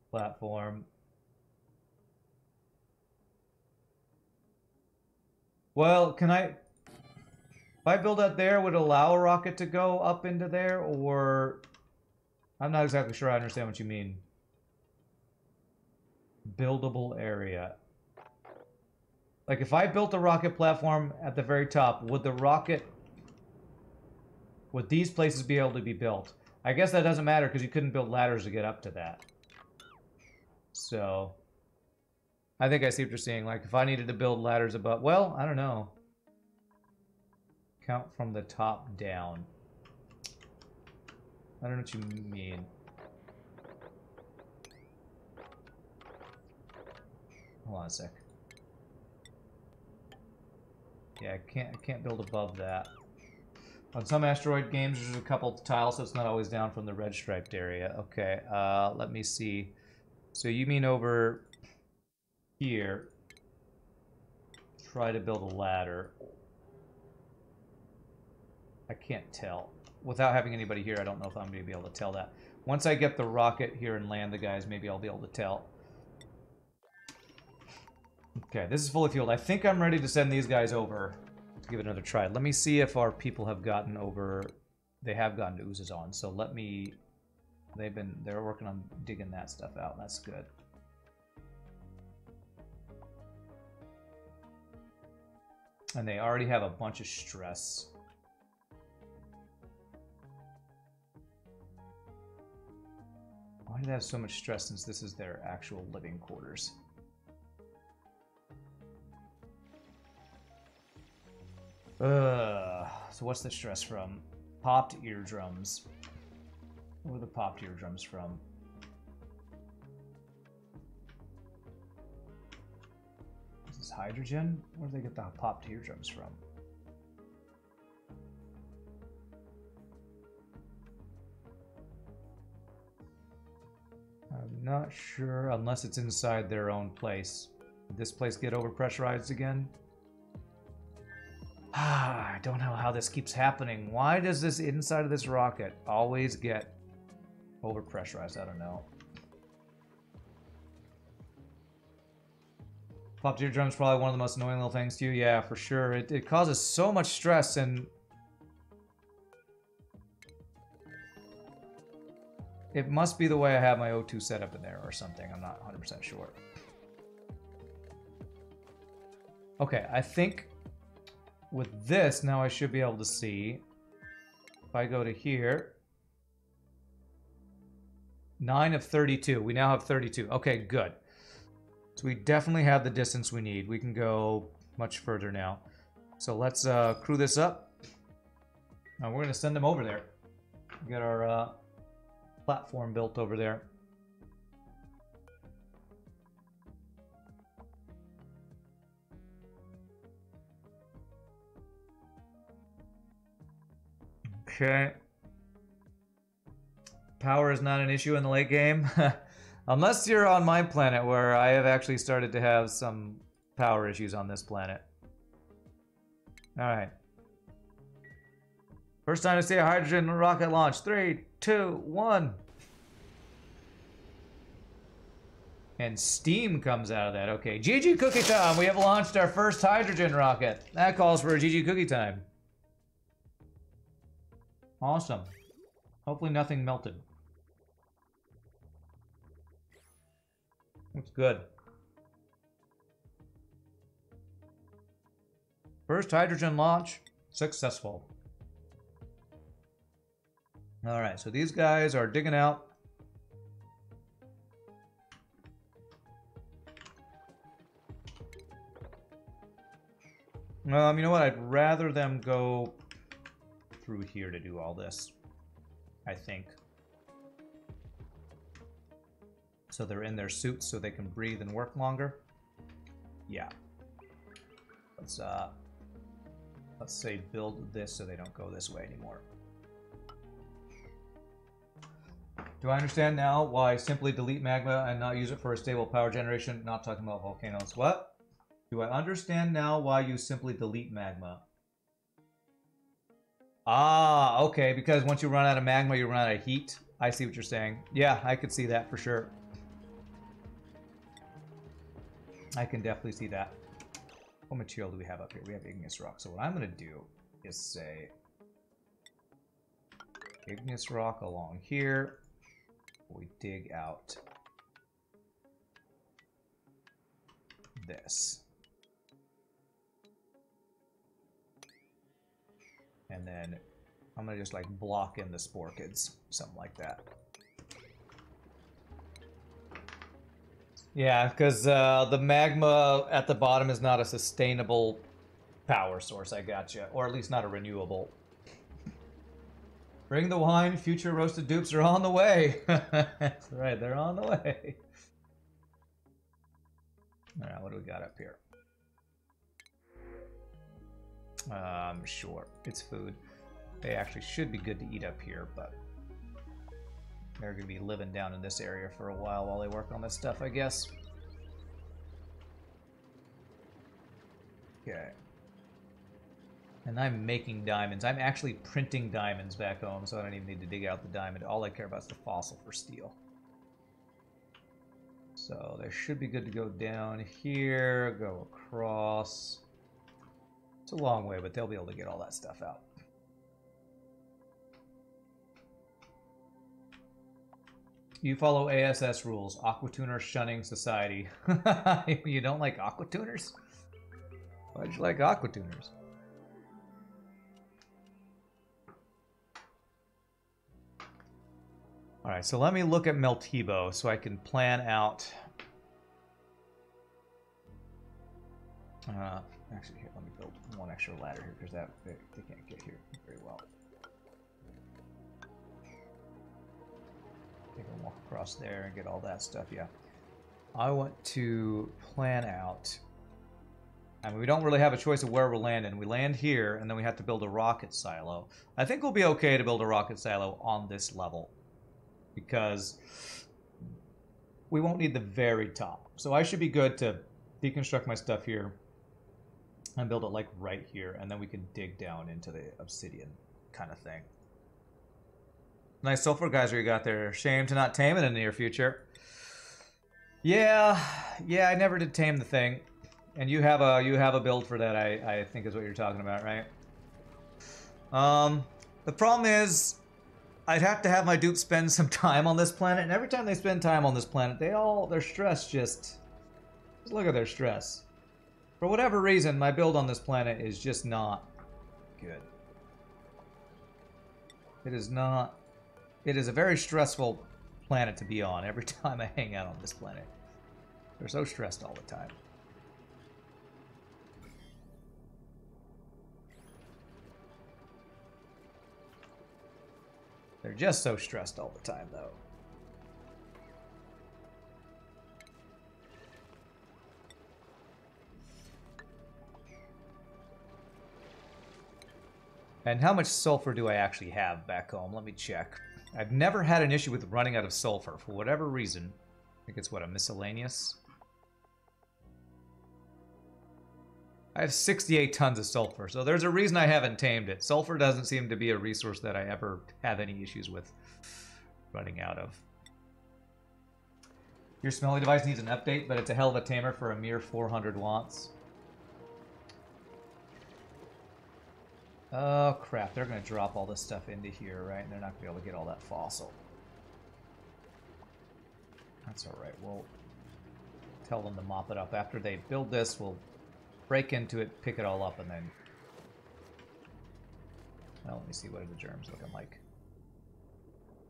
Platform. Well, can I... If I build out there, would it allow a rocket to go up into there, or... I'm not exactly sure I understand what you mean. Buildable area. Like, if I built a rocket platform at the very top, would the rocket... Would these places be able to be built? I guess that doesn't matter, because you couldn't build ladders to get up to that. So... I think I see what you're saying. Like, if I needed to build ladders above... Well, I don't know. Count from the top down. I don't know what you mean. Hold on a sec. Yeah, I can't build above that. On some asteroid games, there's a couple tiles, so it's not always down from the red striped area. Okay, let me see. So you mean over here? Try to build a ladder. I can't tell. Without having anybody here, I don't know if I'm going to be able to tell that. Once I get the rocket here and land the guys, maybe I'll be able to tell. Okay, this is fully fueled. I think I'm ready to send these guys over to give it another try. Let me see if our people have gotten over... They have gotten to Uzazon, so let me... They're working on digging that stuff out. That's good. And they already have a bunch of stress. Why do they have so much stress since this is their actual living quarters? So what's the stress from? Popped eardrums. Where are the popped eardrums from? Is this hydrogen? Where do they get the popped eardrums from? I'm not sure, unless it's inside their own place. Did this place get overpressurized again? I don't know how this keeps happening. Why does this inside of this rocket always get overpressurized? I don't know. Popped eardrum's probably one of the most annoying little things to you. Yeah, for sure. It causes so much stress, and it must be the way I have my O2 set up in there or something. I'm not 100% sure. Okay, I think with this, now I should be able to see. If I go to here, 9 of 32. We now have 32. Okay, good. So we definitely have the distance we need. We can go much further now. So let's crew this up. Now we're going to send them over there. Get our platform built over there. Okay. Power is not an issue in the late game. Unless you're on my planet, where I have actually started to have some power issues on this planet. Alright. First time to see a hydrogen rocket launch. 3, 2, 1. And steam comes out of that. Okay, GG Cookie Time! We have launched our first hydrogen rocket. That calls for a GG Cookie Time. Awesome. Hopefully nothing melted. Looks good. First hydrogen launch successful. Alright, so these guys are digging out. You know what? I'd rather them go through here to do all this, I think. So they're in their suits so they can breathe and work longer. Yeah. Let's say build this so they don't go this way anymore. Do I understand now why simply delete magma and not use it for a stable power generation? Not talking about volcanoes. What? Do I understand now why you simply delete magma? Ah, okay, because once you run out of magma, you run out of heat. I see what you're saying. Yeah, I could see that for sure. I can definitely see that. What material do we have up here? We have igneous rock. So what I'm going to do is say igneous rock along here. We dig out this. And then I'm going to just like block in the sporkids, something like that. Yeah, because the magma at the bottom is not a sustainable power source, I gotcha. Or at least not a renewable. Bring the wine, future roasted dupes are on the way. That's right, they're on the way. Alright, what do we got up here? Sure, it's food. They actually should be good to eat up here, but they're going to be living down in this area for a while they work on this stuff, I guess. Okay. And I'm making diamonds. I'm actually printing diamonds back home, so I don't even need to dig out the diamond. All I care about is the fossil for steel. So they should be good to go down here, go across. It's a long way, but they'll be able to get all that stuff out. You follow ASS rules. Aquatuner shunning society. You don't like aquatuners? Why'd you like aquatuners? Alright, so let me look at Meltibo so I can plan out... actually, here, let me build one extra ladder here, because they can't get here very well. They can walk across there and get all that stuff, yeah. I want to plan out... I mean, we don't really have a choice of where we're landing. We land here, and then we have to build a rocket silo. I think we'll be okay to build a rocket silo on this level, because we won't need the very top. So I should be good to deconstruct my stuff here and build it like right here, and then we can dig down into the obsidian kind of thing. Nice sulfur geyser you got there. Shame to not tame it in the near future. Yeah, I never did tame the thing. And you have a build for that, I think is what you're talking about, right? The problem is I'd have to have my dupes spend some time on this planet, and every time they spend time on this planet, their stress just look at their stress. For whatever reason, my build on this planet is just not good. It is not. It is a very stressful planet to be on every time I hang out on this planet. They're so stressed all the time. They're just so stressed all the time, though. And how much sulfur do I actually have back home? Let me check. I've never had an issue with running out of sulfur for whatever reason. I think it's, what, a miscellaneous? I have 68 tons of sulfur, so there's a reason I haven't tamed it. Sulfur doesn't seem to be a resource that I ever have any issues with running out of. Your smelly device needs an update, but it's a hell of a tamer for a mere 400 watts. Oh, crap. They're going to drop all this stuff into here, right? And they're not going to be able to get all that fossil. That's alright. We'll tell them to mop it up. After they build this, we'll break into it, pick it all up, and then... Well, let me see what are the germs looking like.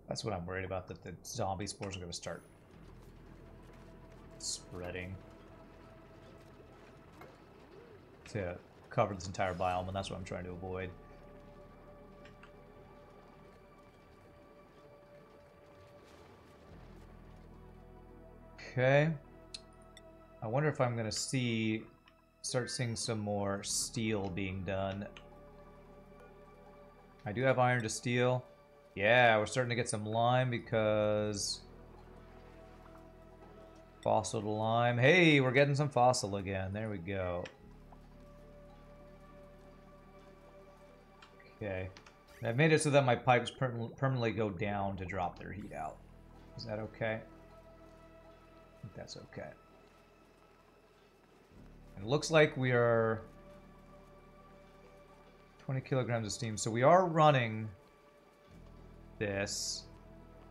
That's what I'm worried about, that the zombie spores are going to start spreading to cover this entire biome, and that's what I'm trying to avoid. Okay. I wonder if I'm gonna start seeing some more steel being done. I do have iron to steel. Yeah, we're starting to get some lime because fossil to lime. Hey, we're getting some fossil again. There we go. Okay. I've made it so that my pipes permanently go down to drop their heat out. Is that okay? I think that's okay. And it looks like we are 20 kilograms of steam. So we are running this.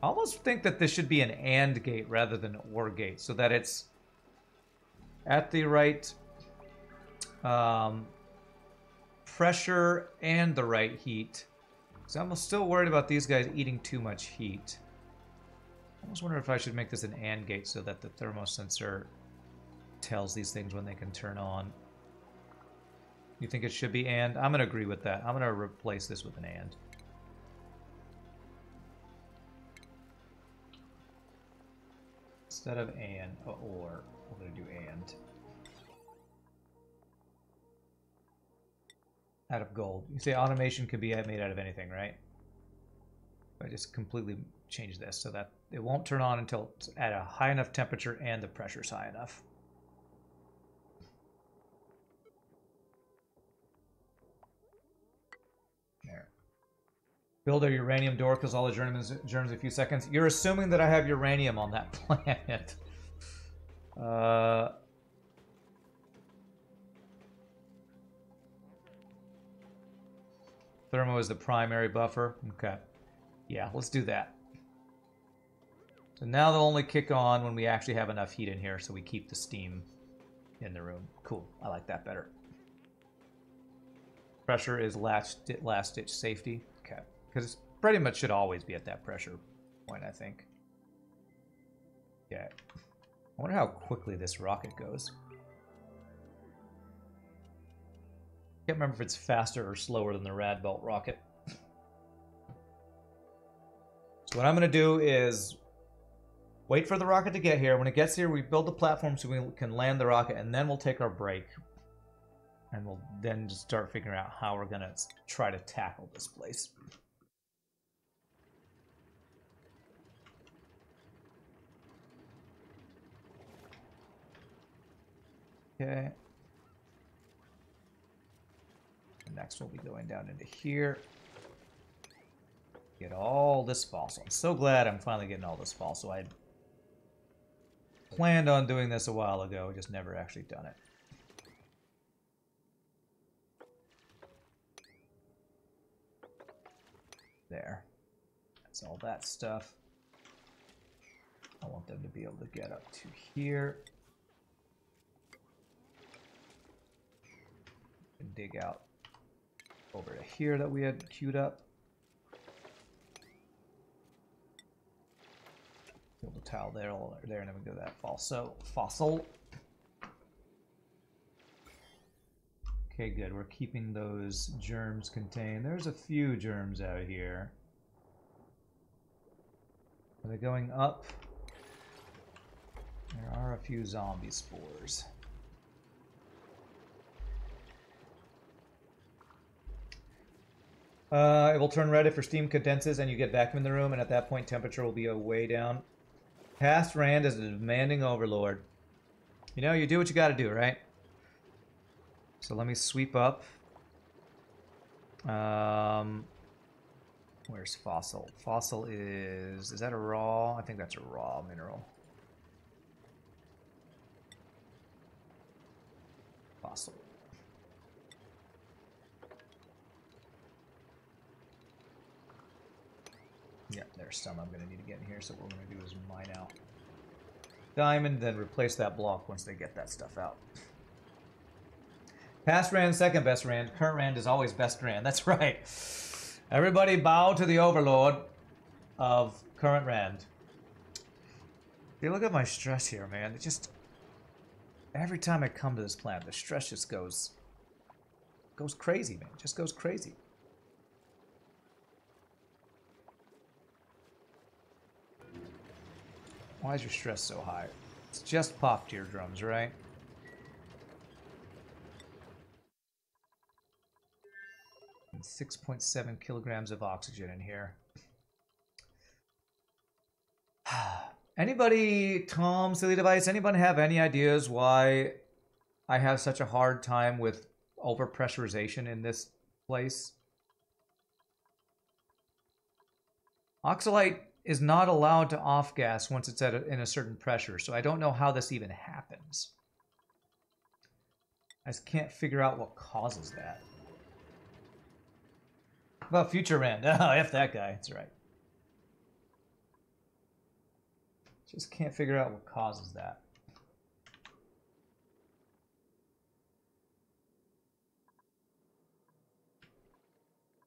I almost think that this should be an AND gate rather than an OR gate, so that it's at the right pressure and the right heat. So I'm still worried about these guys eating too much heat. I almost wonder if I should make this an AND gate so that the thermosensor tells these things when they can turn on. You think it should be AND? I'm going to agree with that. I'm going to replace this with an AND. Instead of AND, or, we're going to do AND. Out of gold. You say automation could be made out of anything, right? I just completely change this so that it won't turn on until it's at a high enough temperature and the pressure's high enough. There. Build a uranium door, kills all the germs in a few seconds. You're assuming that I have uranium on that planet. Thermo is the primary buffer. Okay. Yeah, let's do that. So now they'll only kick on when we actually have enough heat in here, so we keep the steam in the room. Cool. I like that better. Pressure is last-ditch safety. Okay. Because it pretty much should always be at that pressure point, I think. Okay. I wonder how quickly this rocket goes. I can't remember if it's faster or slower than the Rad Belt rocket. So what I'm going to do is wait for the rocket to get here. When it gets here, we build the platform so we can land the rocket, and then we'll take our break. And we'll then just start figuring out how we're going to try to tackle this place. Okay. And next we'll be going down into here. Get all this fossil. I'm so glad I'm finally getting all this fossil. I planned on doing this a while ago, just never actually done it. There. That's all that stuff. I want them to be able to get up to here. And dig out over to here that we had queued up. Build a tile there, and then we go to that fossil. Okay, good. We're keeping those germs contained. There's a few germs out here. Are they going up? There are a few zombie spores. It will turn red if your steam condenses and you get vacuum in the room, and at that point temperature will be way down. Past Rand is a demanding overlord. You know, you do what you gotta do, right? So let me sweep up. Where's fossil? Fossil is that a raw? I think that's a raw mineral. Fossil. Yeah, there's some I'm going to need to get in here, so what we're going to do is mine out diamond, then replace that block once they get that stuff out. Past Rand, second best Rand. Current Rand is always best Rand. That's right. Everybody bow to the overlord of current Rand. Hey, look at my stress here, man. It just... Every time I come to this planet, the stress just goes goes crazy, man. It just goes crazy. Why is your stress so high? It's just popped eardrums, right? And 6.7 kilograms of oxygen in here. Anybody, Tom, Silly Device, anybody have any ideas why I have such a hard time with overpressurization in this place? Oxalite is not allowed to off-gas once it's in a certain pressure, so I don't know how this even happens. I just can't figure out what causes that. About Future Rand. Oh, F that guy. That's right. Just can't figure out what causes that.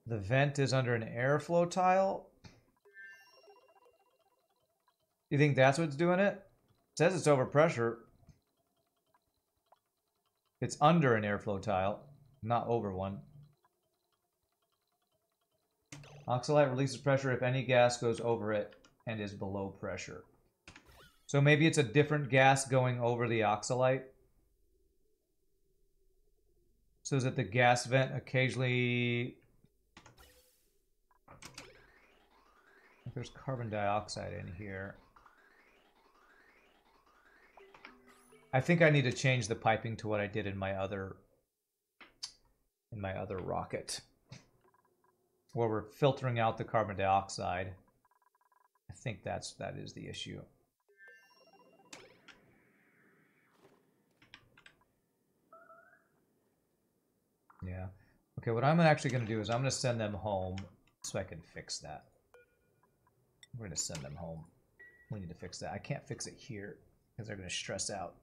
The vent is under an airflow tile. You think that's what's doing it? It says it's overpressure. It's under an airflow tile, not over one. Oxalite releases pressure if any gas goes over it and is below pressure. So maybe it's a different gas going over the oxalite. So that the gas vent occasionally... There's carbon dioxide in here. I think I need to change the piping to what I did in my other rocket, where we're filtering out the carbon dioxide. I think that is the issue. Yeah. Okay, what I'm actually going to do is I'm going to send them home so I can fix that. We're going to send them home. We need to fix that. I can't fix it here because they're going to stress out.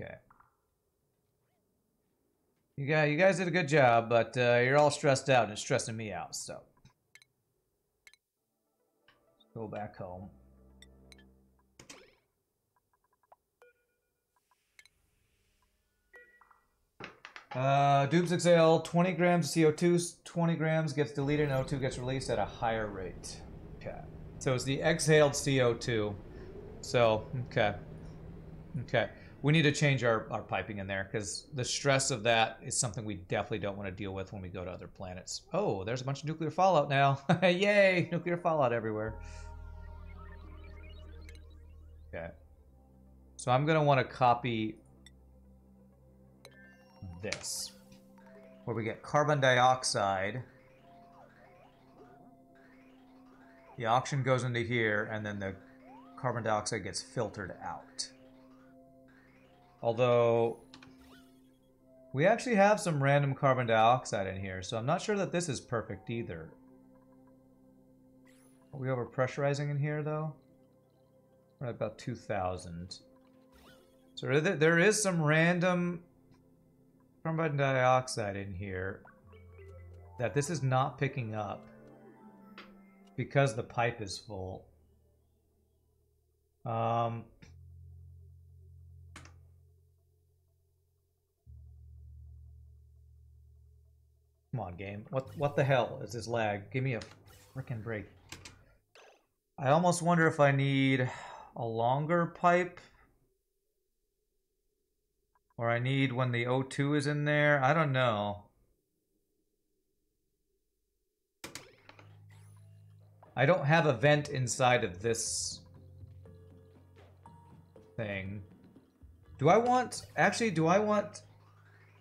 Okay. You guys did a good job, but you're all stressed out and it's stressing me out, so. Let's go back home. Dupes exhale 20 grams of CO2, 20 grams gets deleted, and O2 gets released at a higher rate. Okay. So it's the exhaled CO2. So, okay. Okay. We need to change our piping in there, because the stress of that is something we definitely don't want to deal with when we go to other planets. Oh, there's a bunch of nuclear fallout now. Yay! Nuclear fallout everywhere. Okay. So I'm going to want to copy this, where we get carbon dioxide. The oxygen goes into here, and then the carbon dioxide gets filtered out. Although, we actually have some random carbon dioxide in here, so I'm not sure that this is perfect either. Are we overpressurizing in here, though? We're at about 2,000. So there is some random carbon dioxide in here that this is not picking up because the pipe is full. Come on, game. What the hell is this lag? Give me a freaking break. I almost wonder if I need a longer pipe, or I need when the O2 is in there. I don't know. I don't have a vent inside of this thing. Do I want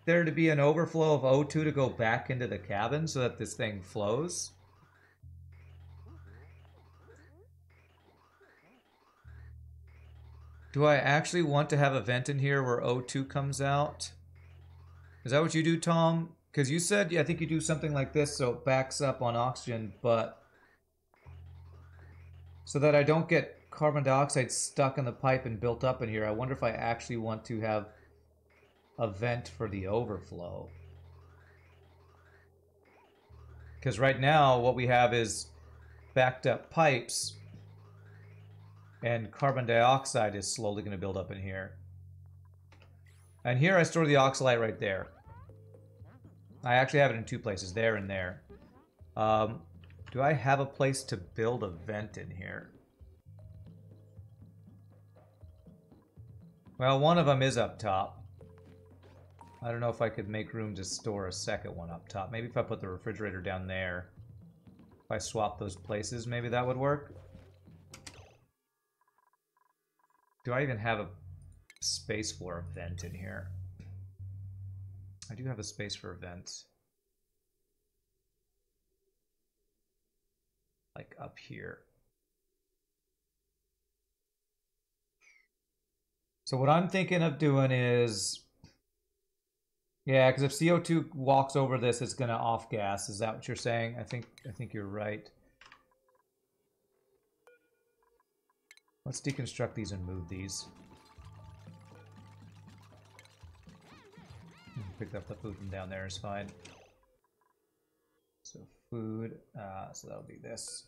there to be an overflow of O2 to go back into the cabin so that this thing flows? Do I actually want to have a vent in here where O2 comes out? Is that what you do, Tom? Because you said, I think you do something like this so it backs up on oxygen, but so that I don't get carbon dioxide stuck in the pipe and built up in here. I wonder if I actually want to have a vent for the overflow. Because right now what we have is backed up pipes And carbon dioxide is slowly going to build up in here. And here I store the oxalite right there. I actually have it in two places, there and there. Do I have a place to build a vent in here? Well, one of them is up top. I don't know if I could make room to store a second one up top. Maybe if I put the refrigerator down there. If I swap those places, maybe that would work. Do I even have a space for a vent in here? I do have a space for a vent. Like up here. So what I'm thinking of doing is... Yeah, because if CO2 walks over this, it's going to off-gas. Is that what you're saying? I think you're right. Let's deconstruct these and move these. Picked up the food from down there is fine. So food, so that'll be this.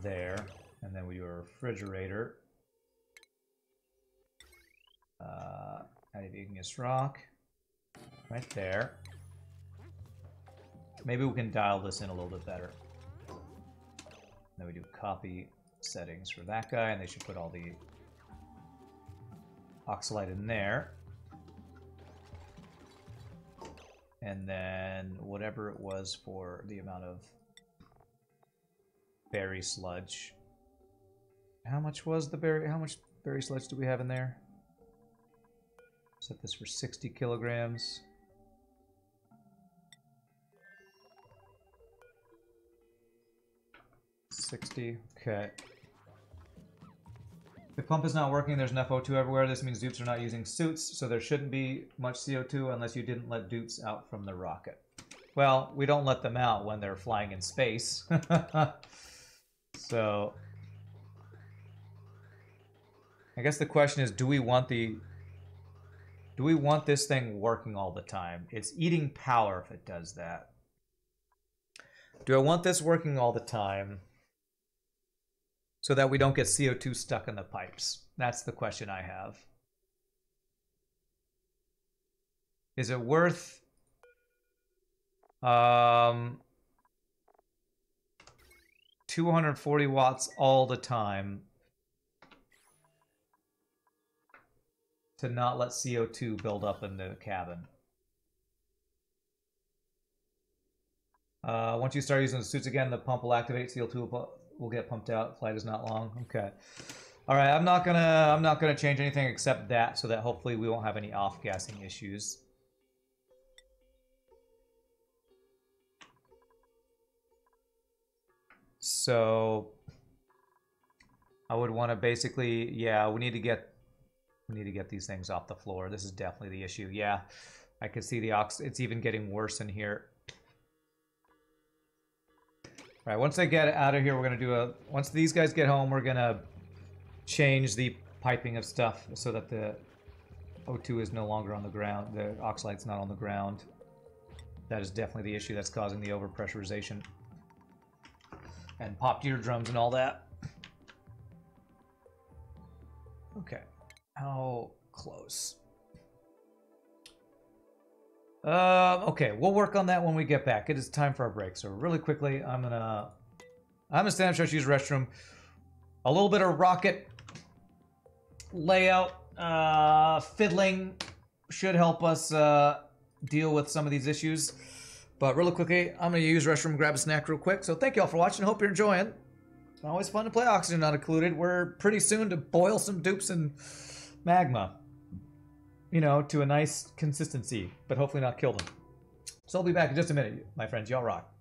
There, and then we do a refrigerator. Igneous rock, right there. Maybe we can dial this in a little bit better. Then we do copy settings for that guy, and they should put all the oxalite in there. And then whatever it was for the amount of berry sludge. How much was the berry? How much berry sludge do we have in there? Set this for 60 kilograms. Okay. If pump is not working, there's enough O2 everywhere. This means dupes are not using suits, so there shouldn't be much CO2 unless you didn't let dupes out from the rocket. Well, we don't let them out when they're flying in space. So, I guess the question is, do we want this thing working all the time? It's eating power if it does that. Do I want this working all the time so that we don't get CO2 stuck in the pipes? That's the question I have. Is it worth 240 watts all the time to not let CO2 build up in the cabin? Once you start using the suits again, the pump will activate. CO2 will get pumped out. Flight is not long. Okay. All right. I'm not gonna change anything except that, so that hopefully we won't have any off-gassing issues. So I would want to basically, yeah, we need to get these things off the floor. This is definitely the issue. Yeah, I can see the it's even getting worse in here. All right, once they get out of here, we're gonna do once these guys get home, we're gonna change the piping of stuff so that the O2 is no longer on the ground. The oxalite's not on the ground. That is definitely the issue that's causing the overpressurization and popped eardrums and all that. Okay, how close? Okay, we'll work on that when we get back. It is time for our break. So really quickly, I'm gonna stand up, show you use restroom. A little bit of rocket layout fiddling should help us deal with some of these issues. But really quickly, I'm gonna use restroom, grab a snack real quick. So thank you all for watching. Hope you're enjoying. It's always fun to play Oxygen Not Included. We're pretty soon to boil some dupes in magma. You know, to a nice consistency, but hopefully not kill them. So I'll be back in just a minute, my friends. Y'all rock.